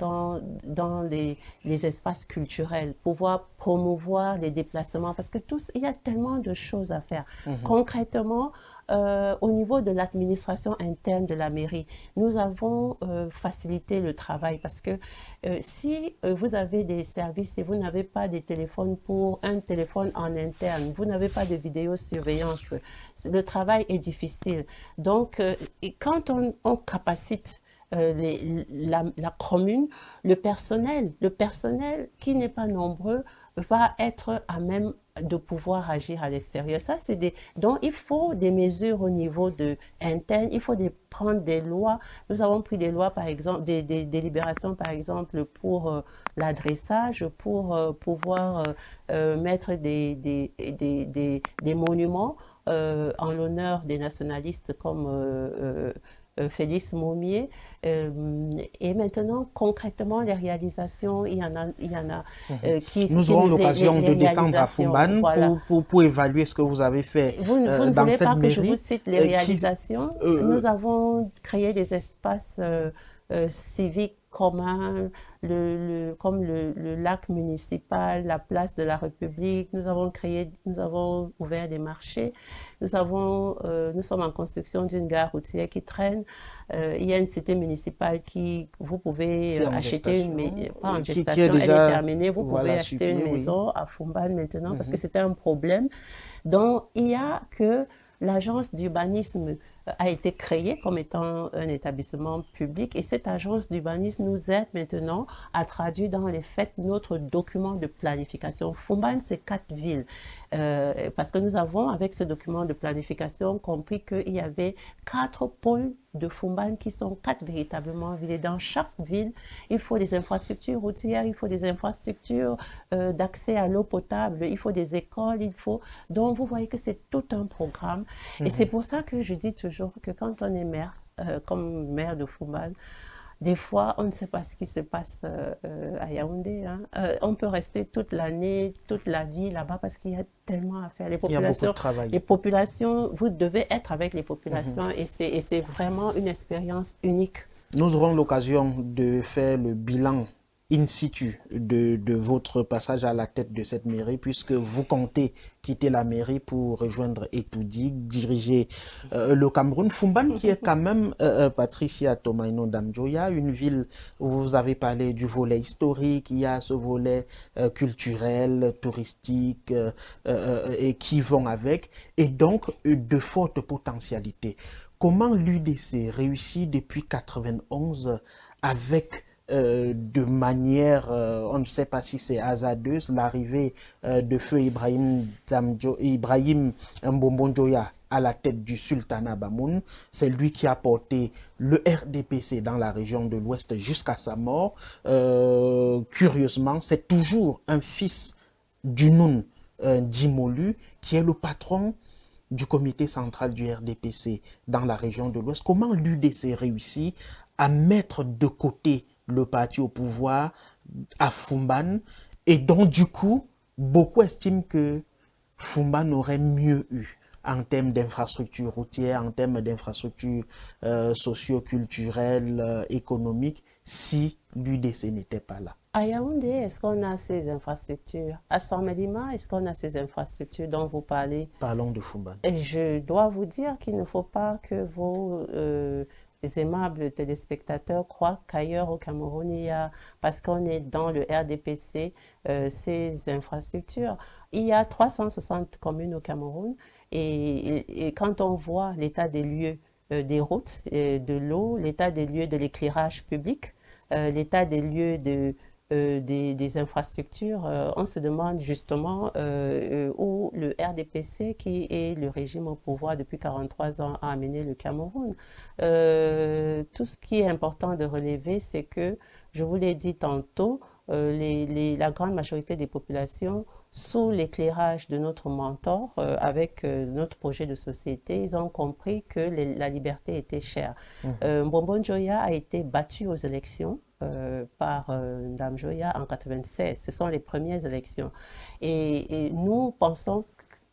les espaces culturels, pouvoir promouvoir les déplacements, parce que il y a tellement de choses à faire. Concrètement, au niveau de l'administration interne de la mairie, nous avons facilité le travail parce que si vous avez des services et vous n'avez pas des téléphones pour un téléphone en interne, vous n'avez pas de vidéosurveillance, le travail est difficile. Donc, quand on capacite la commune, le personnel qui n'est pas nombreux va être à même de pouvoir agir à l'extérieur. Ça, donc il faut des mesures au niveau interne, il faut prendre des lois. Nous avons pris des lois, par exemple, des délibérations, par exemple, pour l'adressage, pour pouvoir mettre des monuments en l'honneur des nationalistes comme Félix Maumier. Et maintenant, concrètement, les réalisations, il y en a qui... Nous aurons l'occasion de descendre à Foumban voilà. pour évaluer ce que vous avez fait vous ne dans voulez cette pas mairie. Que je vous cite les réalisations. Nous avons créé des espaces civiques communs, comme le lac municipal, la place de la République. Nous avons ouvert des marchés. Nous sommes en construction d'une gare routière qui traîne. Il y a une cité municipale vous pouvez acheter pas en gestation, elle est terminée. Vous pouvez acheter une maison à Foumban maintenant parce que c'était un problème. Donc, il y a que l'agence d'urbanisme a été créée comme étant un établissement public et cette agence d'urbanisme nous aide maintenant à traduire dans les faits notre document de planification. Foumban, c'est 4 villes parce que nous avons, avec ce document de planification, compris qu'il y avait 4 pôles de Foumban qui sont 4 véritablement villes. Et dans chaque ville, il faut des infrastructures routières, il faut des infrastructures d'accès à l'eau potable, il faut des écoles, Donc, vous voyez que c'est tout un programme. Et c'est pour ça que je dis toujours que quand on est maire, comme maire de Foumban, des fois, on ne sait pas ce qui se passe à Yaoundé. Hein. On peut rester toute l'année, toute la vie là-bas parce qu'il y a tellement à faire. Il y a beaucoup de travail. Les populations, vous devez être avec les populations et c'est vraiment une expérience unique. Nous aurons l'occasion de faire le bilan in situ de votre passage à la tête de cette mairie, puisque vous comptez quitter la mairie pour rejoindre Etoudi, diriger le Cameroun. Foumban, qui est quand même, Patricia Tomaino Damjoya, une ville où vous avez parlé du volet historique, il y a ce volet culturel, touristique, et qui vont avec, et donc de fortes potentialités. Comment l'UDC réussit depuis 1991 avec de manière, on ne sait pas si c'est hasardeuse, l'arrivée de feu Ibrahim Mbombondjoya à la tête du sultanat Bamoun. C'est lui qui a porté le RDPC dans la région de l'Ouest jusqu'à sa mort. Curieusement, c'est toujours un fils du Noun Djimolu qui est le patron du comité central du RDPC dans la région de l'Ouest. Comment l'UDC réussit à mettre de côté le parti au pouvoir à Foumban, et donc du coup, beaucoup estiment que Foumban aurait mieux eu en termes d'infrastructures routières, en termes d'infrastructures socio-culturelles, économiques, si l'UDC n'était pas là. À Yaoundé, est-ce qu'on a ces infrastructures? À Saint-Médima, est-ce qu'on a ces infrastructures dont vous parlez? Parlons de Foumban. Et je dois vous dire qu'il ne faut pas que vos aimables téléspectateurs croient qu'ailleurs au Cameroun, il y a, parce qu'on est dans le RDPC, ces infrastructures. Il y a 360 communes au Cameroun et quand on voit l'état des lieux des routes, de l'eau, l'état des lieux de l'éclairage public, l'état des lieux des infrastructures, on se demande justement où le RDPC, qui est le régime au pouvoir depuis 43 ans, a amené le Cameroun. Tout ce qui est important de relever, c'est que, je vous l'ai dit tantôt, la grande majorité des populations, sous l'éclairage de notre mentor, avec notre projet de société, ils ont compris que la liberté était chère. Mbombondjoya a été battu aux élections par Ndam Joya en 1996. Ce sont les premières élections. Et nous pensons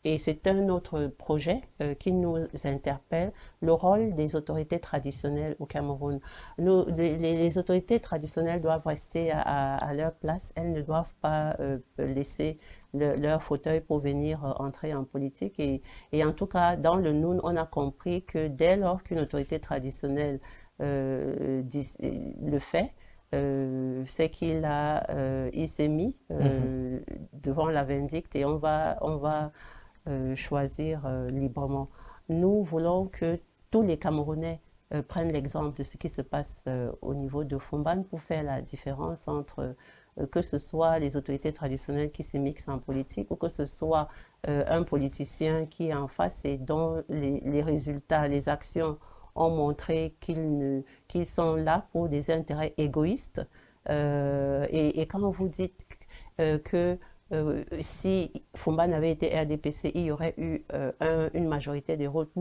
et c'est un autre projet qui nous interpelle, le rôle des autorités traditionnelles au Cameroun. Les autorités traditionnelles doivent rester à leur place, elles ne doivent pas laisser leur fauteuil pour venir entrer en politique. Et en tout cas, dans le Noun, on a compris que dès lors qu'une autorité traditionnelle le fait, c'est il s'est mis devant la vindicte et on va choisir librement. Nous voulons que tous les Camerounais prennent l'exemple de ce qui se passe au niveau de Fumban pour faire la différence entre que ce soit les autorités traditionnelles qui s'immiscent en politique ou que ce soit un politicien qui est en face et dont les résultats, les actions ont montré qu'ils sont là pour des intérêts égoïstes. Et quand vous dites que si Fumban avait été RDPC, il y aurait eu une majorité des votes,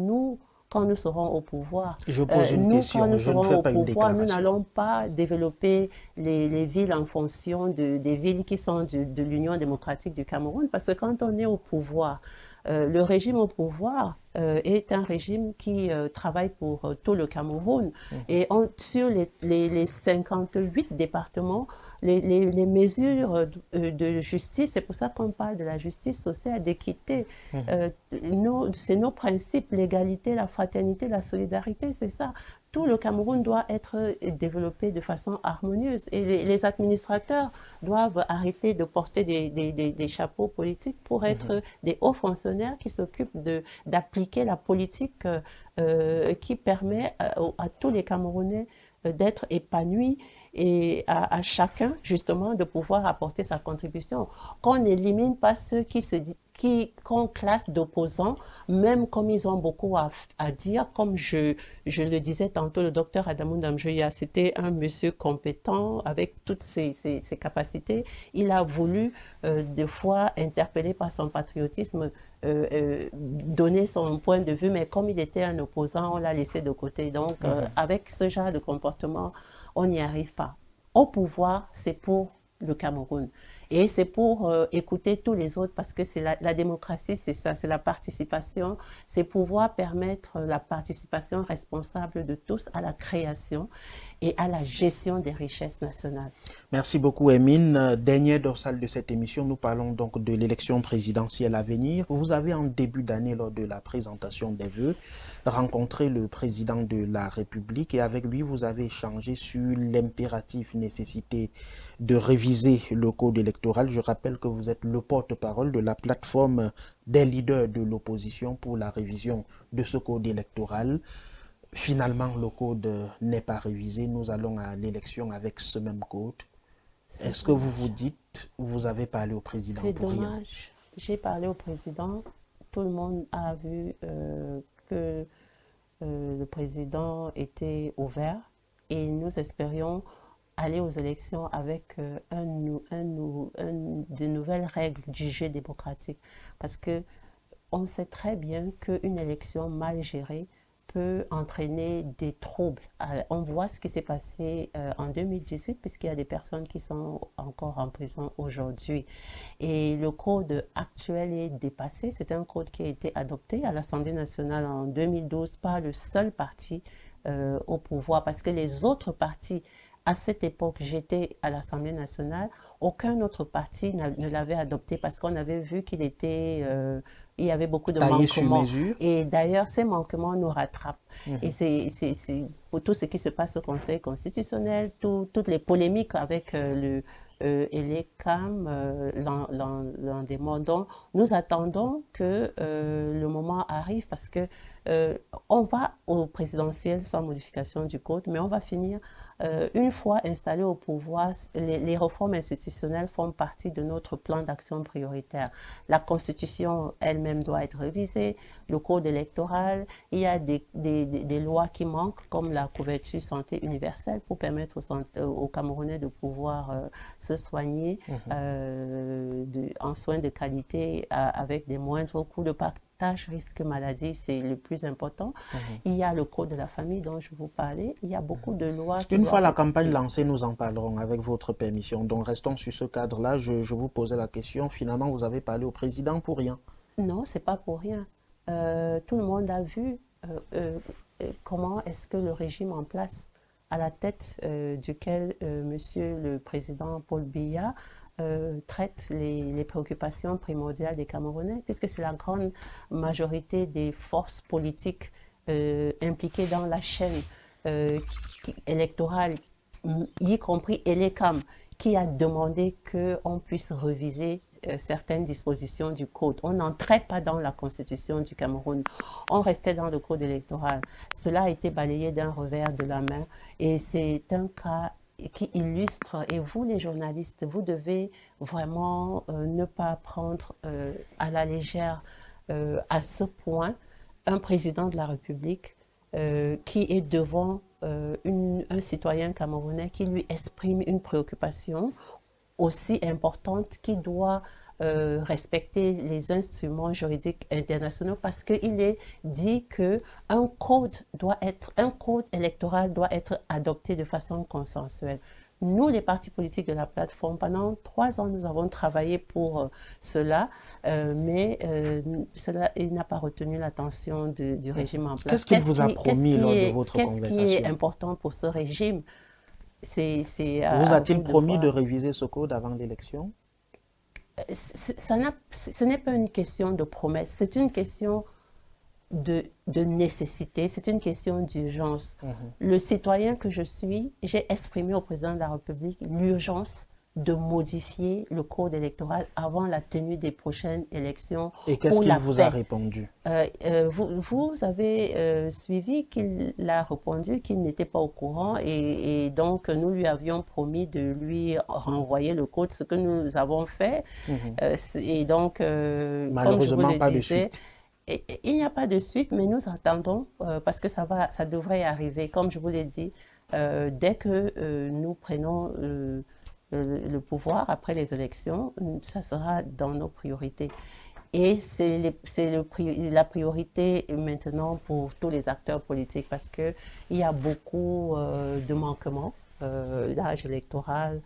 quand nous serons au pouvoir, je pose une question, quand nous je ne serons fais au pas une pouvoir, nous déclaration. n'allons pas développer les villes en fonction des villes qui sont de l'Union démocratique du Cameroun, parce que quand on est au pouvoir, le régime au pouvoir est un régime qui travaille pour tout le Cameroun. Et sur les 58 départements, les mesures de justice, c'est pour ça qu'on parle de la justice sociale, d'équité. C'est nos principes, l'égalité, la fraternité, la solidarité, c'est ça. Tout le Cameroun doit être développé de façon harmonieuse et les administrateurs doivent arrêter de porter des chapeaux politiques pour être des hauts fonctionnaires qui s'occupent d'appliquer la politique qui permet à tous les Camerounais d'être épanouis et à chacun justement de pouvoir apporter sa contribution. Qu'on n'élimine pas ceux qu'on classe d'opposants, même comme ils ont beaucoup à dire, comme je le disais tantôt, le docteur Adamou Damjoya, c'était un monsieur compétent avec toutes ses capacités. Il a voulu, des fois, interpellé par son patriotisme, donner son point de vue, mais comme il était un opposant, on l'a laissé de côté. Donc, avec ce genre de comportement, on n'y arrive pas. Au pouvoir, c'est pour le Cameroun. Et c'est pour écouter tous les autres, parce que c'est la démocratie, c'est ça, c'est la participation, c'est pouvoir permettre la participation responsable de tous à la création et à la gestion des richesses nationales. Merci beaucoup, Emine. Dernier dorsal de cette émission, nous parlons donc de l'élection présidentielle à venir. Vous avez en début d'année, lors de la présentation des vœux, rencontré le président de la République et avec lui, vous avez échangé sur l'impérative nécessité de réviser le code électoral. Je rappelle que vous êtes le porte-parole de la plateforme des leaders de l'opposition pour la révision de ce code électoral. Finalement, le code n'est pas révisé. Nous allons à l'élection avec ce même code. Est-ce que vous vous dites, vous avez parlé au président pour rien? C'est dommage. J'ai parlé au président. Tout le monde a vu que le président était ouvert et nous espérions aller aux élections avec de nouvelles règles du jeu démocratique. Parce qu'on sait très bien qu'une élection mal gérée peut entraîner des troubles. On voit ce qui s'est passé en 2018, puisqu'il y a des personnes qui sont encore en prison aujourd'hui. Et le code actuel est dépassé. C'est un code qui a été adopté à l'Assemblée nationale en 2012 par le seul parti au pouvoir, parce que les autres partis, à cette époque, j'étais à l'Assemblée nationale, aucun autre parti ne l'avait adopté parce qu'on avait vu qu'il était... il y avait beaucoup de manquements. Et d'ailleurs, ces manquements nous rattrapent. Et c'est pour tout ce qui se passe au Conseil constitutionnel, toutes les polémiques avec le ELECAM, l'endémon. Nous attendons que le moment arrive parce que on va au présidentiel sans modification du code, mais on va finir, une fois installé au pouvoir, les réformes institutionnelles font partie de notre plan d'action prioritaire. La Constitution elle-même doit être révisée, le code électoral, il y a des lois qui manquent, comme la couverture santé universelle pour permettre aux Camerounais de pouvoir se soigner en soins de qualité avec des moindres coûts de partage risque maladie, c'est le plus important. Il y a le code de la famille dont je vous parlais. Il y a beaucoup de lois. Une fois la campagne lancée, nous en parlerons avec votre permission. Donc restons sur ce cadre-là. Je vous posais la question. Finalement, vous avez parlé au président pour rien. Non, c'est pas pour rien. Tout le monde a vu comment est-ce que le régime en place, à la tête duquel Monsieur le Président Paul Biya traite les préoccupations primordiales des Camerounais, puisque c'est la grande majorité des forces politiques impliquées dans la chaîne électorale, y compris ELECAM, qui a demandé qu'on puisse reviser certaines dispositions du code. On n'entrait pas dans la constitution du Cameroun, on restait dans le code électoral. Cela a été balayé d'un revers de la main et c'est un cas qui illustre, et vous les journalistes, vous devez vraiment ne pas prendre à la légère à ce point un président de la République qui est devant un citoyen camerounais qui lui exprime une préoccupation aussi importante, qui doit respecter les instruments juridiques internationaux, parce qu'il est dit qu'un code électoral doit être adopté de façon consensuelle. Nous, les partis politiques de la plateforme, pendant 3 ans, nous avons travaillé pour cela, mais cela n'a pas retenu l'attention du régime en place. Qu'est-ce qu'il vous a promis lors de votre conversation? Qu'est-ce qui est important pour ce régime? Vous a-t-il promis de réviser ce code avant l'élection? Ce n'est pas une question de promesse, c'est une question de nécessité, c'est une question d'urgence. Le citoyen que je suis, j'ai exprimé au président de la République l'urgence de modifier le code électoral avant la tenue des prochaines élections. Et qu'est-ce qu'il vous a répondu? Vous avez suivi qu'il a répondu qu'il n'était pas au courant et donc nous lui avions promis de lui renvoyer le code, ce que nous avons fait. Et donc, malheureusement, pas de suite. Il n'y a pas de suite, mais nous attendons parce que ça devrait arriver. Comme je vous l'ai dit, dès que nous prenons le pouvoir après les élections, ça sera dans nos priorités. Et c'est la priorité maintenant pour tous les acteurs politiques parce qu'il y a beaucoup de manquements. L'âge électoral,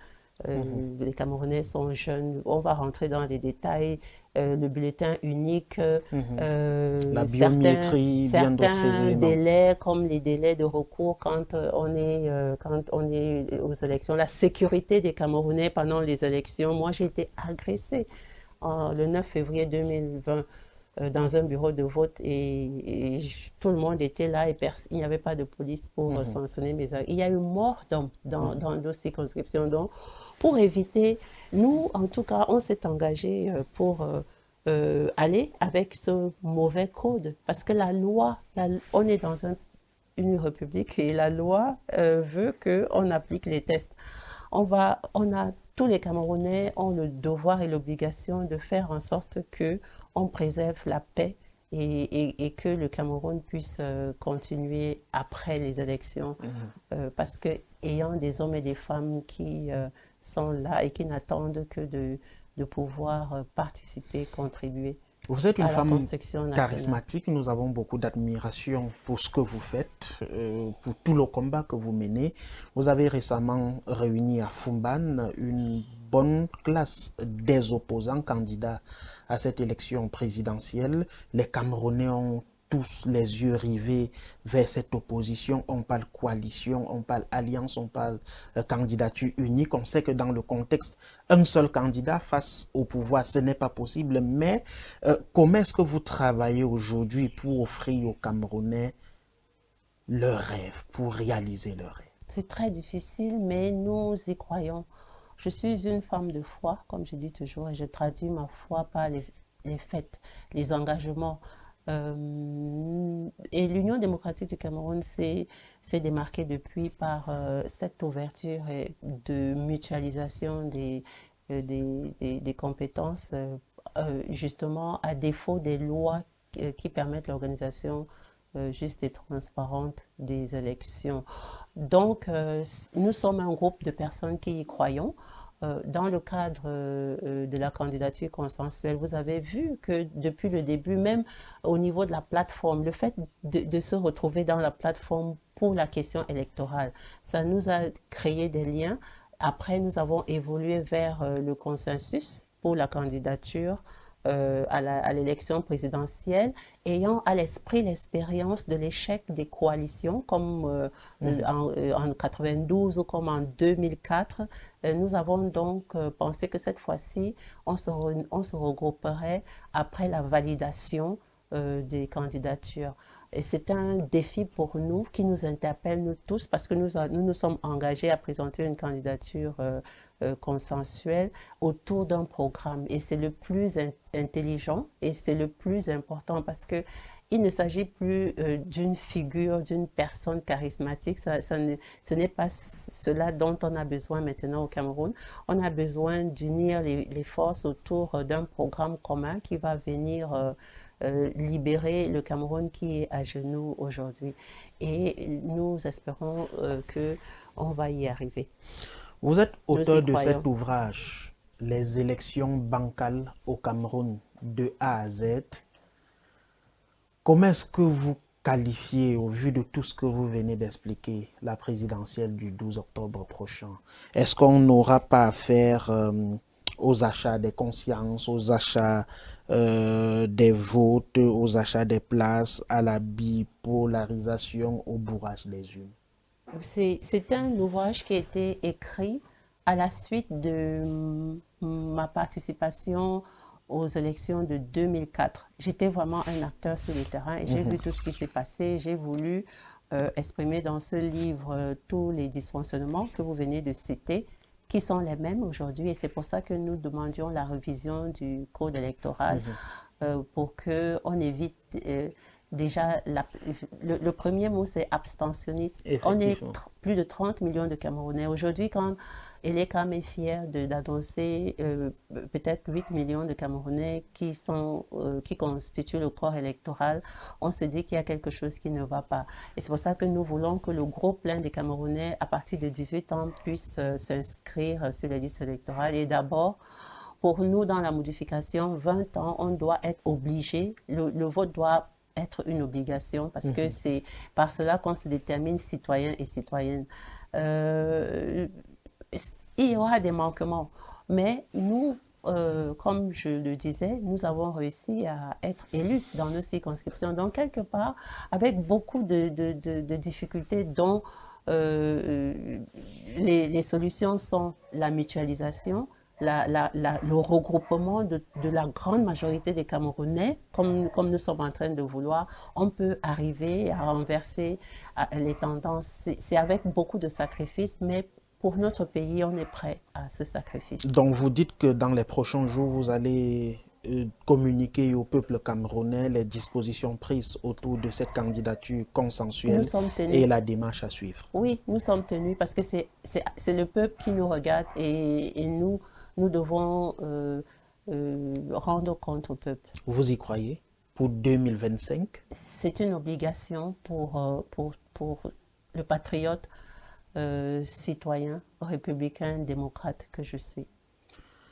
les Camerounais sont jeunes, on va rentrer dans les détails, le bulletin unique, la biométrie, certains délais comme les délais de recours quand on est aux élections, la sécurité des Camerounais pendant les élections. Moi, j'ai été agressée le 9 février 2020 dans un bureau de vote et tout le monde était là et il n'y avait pas de police pour sanctionner mes actes. Il y a eu mort d'hommes dans nos circonscriptions. Donc, pour éviter, nous, en tout cas, on s'est engagé pour aller avec ce mauvais code. Parce que la loi, on est dans une république et la loi veut qu'on applique les tests. Tous les Camerounais ont le devoir et l'obligation de faire en sorte qu'on préserve la paix et que le Cameroun puisse continuer après les élections. Parce qu'ayant des hommes et des femmes qui sont là et qui n'attendent que de pouvoir participer, contribuer. Vous êtes une femme charismatique, nous avons beaucoup d'admiration pour ce que vous faites, pour tout le combat que vous menez. Vous avez récemment réuni à Fumban une bonne classe des opposants candidats à cette élection présidentielle. Les Camerounais ont tous les yeux rivés vers cette opposition. On parle coalition, on parle alliance, on parle candidature unique. On sait que dans le contexte, un seul candidat face au pouvoir, ce n'est pas possible. Mais comment est-ce que vous travaillez aujourd'hui pour offrir aux Camerounais leur rêve, pour réaliser leur rêve? C'est très difficile, mais nous y croyons. Je suis une femme de foi, comme je dis toujours, et je traduis ma foi par les faits, les engagements. Et l'Union démocratique du Cameroun s'est démarquée depuis par cette ouverture de mutualisation des compétences, justement à défaut des lois qui permettent l'organisation juste et transparente des élections. Donc, nous sommes un groupe de personnes qui y croyons. Dans le cadre de la candidature consensuelle, vous avez vu que depuis le début, même au niveau de la plateforme, le fait de se retrouver dans la plateforme pour la question électorale, ça nous a créé des liens. Après, nous avons évolué vers le consensus pour la candidature à l'élection présidentielle, ayant à l'esprit l'expérience de l'échec des coalitions, comme en 92 ou comme en 2004, nous avons donc pensé que cette fois-ci, on se regrouperait après la validation des candidatures. Et c'est un défi pour nous qui nous interpelle, nous tous, parce que nous sommes engagés à présenter une candidature consensuelle autour d'un programme. Et c'est le plus intelligent et c'est le plus important parce que il ne s'agit plus d'une figure, d'une personne charismatique. Ce n'est pas cela dont on a besoin maintenant au Cameroun. On a besoin d'unir les forces autour d'un programme commun qui va venir libérer le Cameroun qui est à genoux aujourd'hui. Et nous espérons qu'on va y arriver. Vous êtes auteur de cet ouvrage, Les élections bancales au Cameroun, de A à Z. Comment est-ce que vous qualifiez, au vu de tout ce que vous venez d'expliquer, la présidentielle du 12 octobre prochain? Est-ce qu'on n'aura pas affaire aux achats des consciences, aux achats des votes, aux achats des places, à la bipolarisation, au bourrage des urnes? C'est un ouvrage qui a été écrit à la suite de ma participation aux élections de 2004. J'étais vraiment un acteur sur le terrain et j'ai vu tout ce qui s'est passé. J'ai voulu exprimer dans ce livre tous les dysfonctionnements que vous venez de citer, qui sont les mêmes aujourd'hui. Et c'est pour ça que nous demandions la révision du code électoral pour qu'on évite... Déjà, le premier mot, c'est abstentionniste. On est plus de 30 millions de Camerounais. Aujourd'hui, quand Elekam est fier d'annoncer peut-être 8 millions de Camerounais qui constituent le corps électoral, on se dit qu'il y a quelque chose qui ne va pas. Et c'est pour ça que nous voulons que le gros plein des Camerounais, à partir de 18 ans, puisse s'inscrire sur les listes électorales. Et d'abord, pour nous, dans la modification, 20 ans, on doit être obligé, le vote doit être une obligation parce que c'est par cela qu'on se détermine citoyen et citoyenne. Il y aura des manquements, mais nous, comme je le disais, nous avons réussi à être élus dans nos circonscriptions. Donc, quelque part, avec beaucoup de difficultés dont les solutions sont la mutualisation, le regroupement de la grande majorité des Camerounais, comme nous sommes en train de vouloir, on peut arriver à renverser les tendances. C'est avec beaucoup de sacrifices, mais pour notre pays, on est prêt à ce sacrifice. Donc vous dites que dans les prochains jours, vous allez communiquer au peuple camerounais les dispositions prises autour de cette candidature consensuelle et la démarche à suivre. Oui, nous sommes tenus parce que c'est le peuple qui nous regarde et nous devons rendre compte au peuple. Vous y croyez pour 2025? C'est une obligation pour le patriote citoyen, républicain, démocrate que je suis.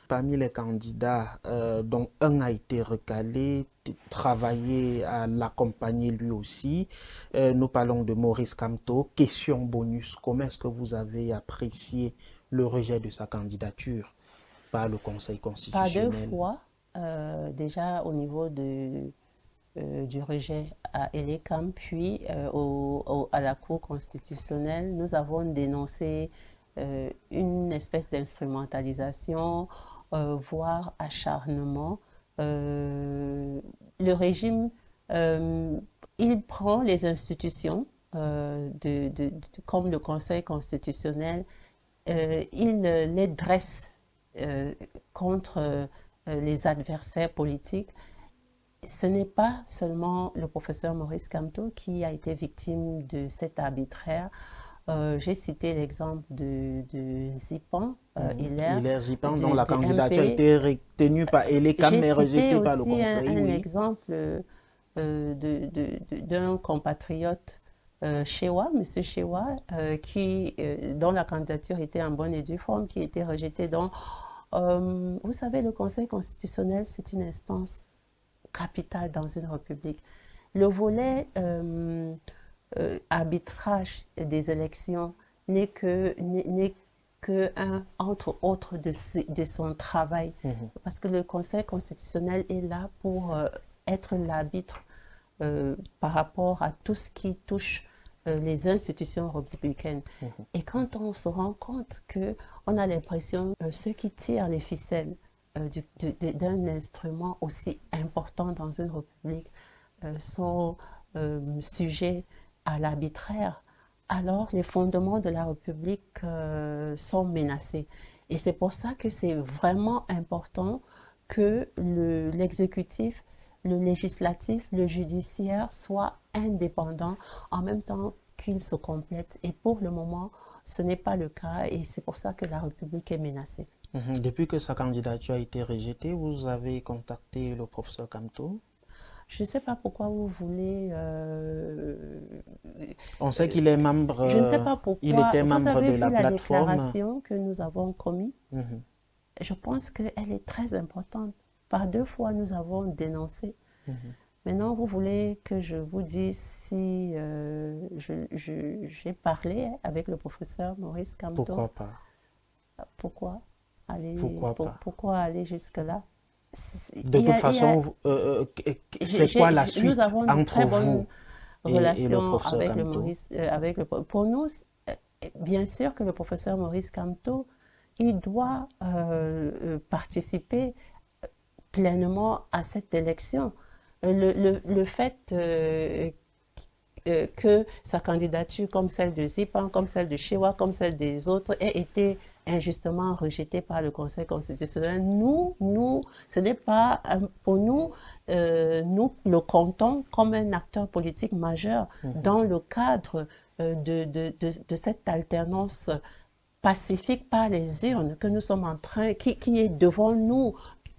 Parmi les candidats, dont un a été recalé, travaillé à l'accompagner lui aussi, nous parlons de Maurice Kamto. Question bonus, comment est-ce que vous avez apprécié le rejet de sa candidature par le Conseil constitutionnel? Par 2 fois, déjà au niveau du rejet à Elekam, puis à la Cour constitutionnelle, nous avons dénoncé une espèce d'instrumentalisation, voire acharnement. Le régime, il prend les institutions comme le Conseil constitutionnel, il les dresse contre les adversaires politiques. Ce n'est pas seulement le professeur Maurice Kamto qui a été victime de cet arbitraire. J'ai cité l'exemple de Zipan, Hilaire Zipan, dont la candidature a été retenue par Elekam mais rejetée par le Conseil. J'ai cité un exemple d'un compatriote Shewa, M. Shewa, dont la candidature était en bonne et due forme, qui était rejetée. Donc, vous savez, le Conseil constitutionnel, c'est une instance capitale dans une république. Le volet arbitrage des élections n'est que entre autres de son travail. Parce que le Conseil constitutionnel est là pour être l'arbitre par rapport à tout ce qui touche les institutions républicaines. Et quand on se rend compte qu'on a l'impression que ceux qui tirent les ficelles d'un instrument aussi important dans une république sont sujets à l'arbitraire, alors les fondements de la République sont menacés. Et c'est pour ça que c'est vraiment important que l'exécutif, le législatif, le judiciaire soient indépendants en même temps qu'ils se complètent. Et pour le moment, ce n'est pas le cas et c'est pour ça que la République est menacée. Depuis que sa candidature a été rejetée, vous avez contacté le professeur Kamto? Je ne sais pas pourquoi vous voulez... On sait qu'il est membre... Je ne sais pas pourquoi. Il était membre vous avez de vu la plateforme. Déclaration que nous avons commise. Je pense qu'elle est très importante. Par 2 fois, nous avons dénoncé. Maintenant, vous voulez que je vous dise si j'ai parlé avec le professeur Maurice Kamto? Pourquoi pas? Pourquoi aller jusque-là? De toute façon, c'est quoi la suite entre vous et le professeur avec Kamto? Pour nous, bien sûr que le professeur Maurice Kamto, il doit participer pleinement à cette élection. Le fait que sa candidature, comme celle de Zipan, comme celle de Shewa, comme celle des autres, ait été injustement rejetée par le Conseil constitutionnel, ce n'est pas, pour nous, nous le comptons comme un acteur politique majeur dans le cadre de cette alternance pacifique par les urnes que nous sommes en train, qui est devant nous,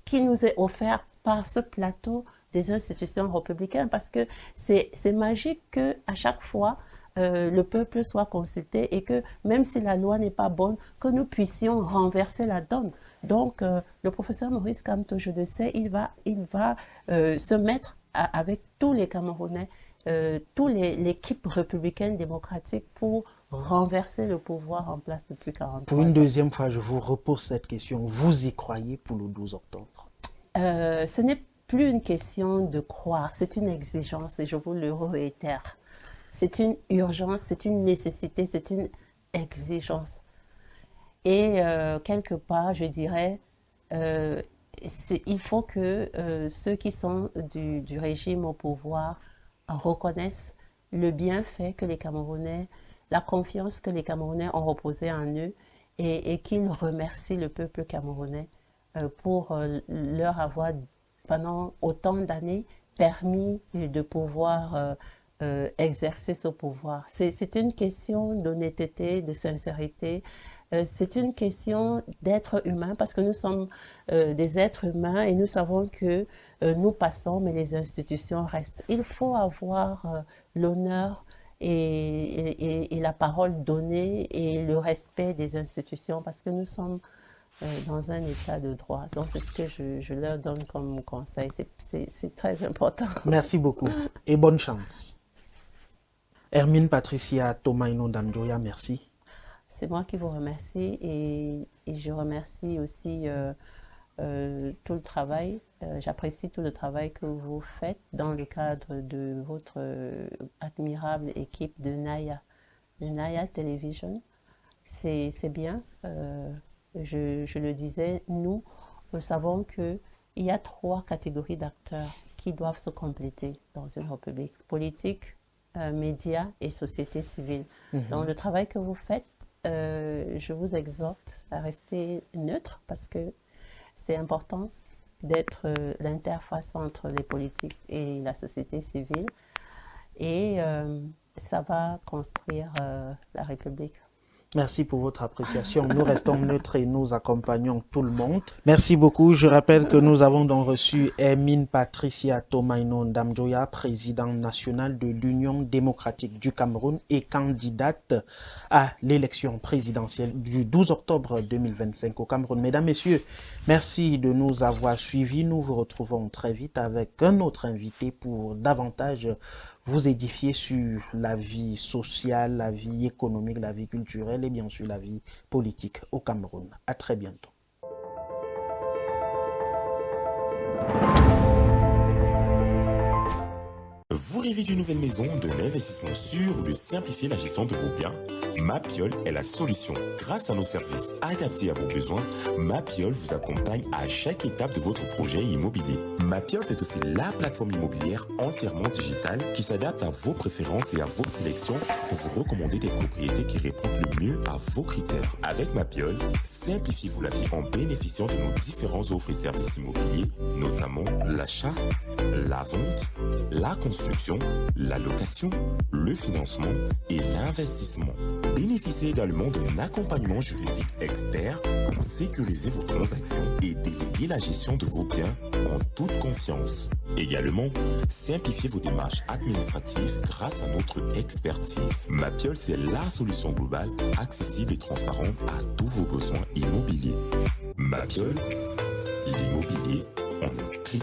qui nous est offert par ce plateau des institutions républicaines, parce que c'est magique qu'à chaque fois, le peuple soit consulté et que même si la loi n'est pas bonne, que nous puissions renverser la donne. Donc, le professeur Maurice Kamto, je le sais, il va se mettre avec tous les Camerounais, toute l'équipe républicaine démocratique pour renverser le pouvoir en place depuis 40 ans. Pour une deuxième fois, je vous repose cette question. Vous y croyez pour le 12 octobre? Ce n'est plus une question de croire, c'est une exigence et je vous le réitère. C'est une urgence, c'est une nécessité, c'est une exigence. Et quelque part, je dirais, il faut que ceux qui sont du régime au pouvoir reconnaissent le bienfait que les Camerounais, la confiance que les Camerounais ont reposée en eux et qu'ils remercient le peuple camerounais pour leur avoir, pendant autant d'années, permis de pouvoir exercer ce pouvoir. C'est une question d'honnêteté, de sincérité. C'est une question d'être humain parce que nous sommes des êtres humains et nous savons que nous passons, mais les institutions restent. Il faut avoir l'honneur et la parole donnée et le respect des institutions parce que nous sommes dans un état de droit. Donc, c'est ce que je leur donne comme conseil. C'est très important. Merci beaucoup et bonne chance. Hermine Patricia Tomaino Damjoya, merci. C'est moi qui vous remercie et je remercie aussi tout le travail. J'apprécie tout le travail que vous faites dans le cadre de votre admirable équipe de Naya Television. C'est bien. Je le disais, nous savons qu'il y a 3 catégories d'acteurs qui doivent se compléter dans une république: politique, médias et société civile. Donc le travail que vous faites, je vous exhorte à rester neutre parce que c'est important d'être l'interface entre les politiques et la société civile et ça va construire la République. Merci pour votre appréciation. Nous restons neutres et nous accompagnons tout le monde. Merci beaucoup. Je rappelle que nous avons donc reçu Hermine Patricia Tomaino Damjoya, présidente nationale de l'Union démocratique du Cameroun et candidate à l'élection présidentielle du 12 octobre 2025 au Cameroun. Mesdames, Messieurs, merci de nous avoir suivis. Nous vous retrouvons très vite avec un autre invité pour davantage vous édifier sur la vie sociale, la vie économique, la vie culturelle sociale et bien sûr la vie politique au Cameroun. À très bientôt. Vous rêvez d'une nouvelle maison, d'un investissement sûr ou de simplifier la gestion de vos biens? Mapiol est la solution. Grâce à nos services adaptés à vos besoins, Mapiol vous accompagne à chaque étape de votre projet immobilier. Mapiol, c'est aussi la plateforme immobilière entièrement digitale qui s'adapte à vos préférences et à vos sélections pour vous recommander des propriétés qui répondent le mieux à vos critères. Avec Mapiol, simplifiez-vous la vie en bénéficiant de nos différentes offres et services immobiliers, notamment l'achat, la vente, la construction, la location, le financement et l'investissement. Bénéficiez également d'un accompagnement juridique expert pour sécuriser vos transactions et déléguer la gestion de vos biens en toute confiance. Également, simplifiez vos démarches administratives grâce à notre expertise. Mapiol, c'est la solution globale, accessible et transparente à tous vos besoins immobiliers. Mapiol, l'immobilier en un clic.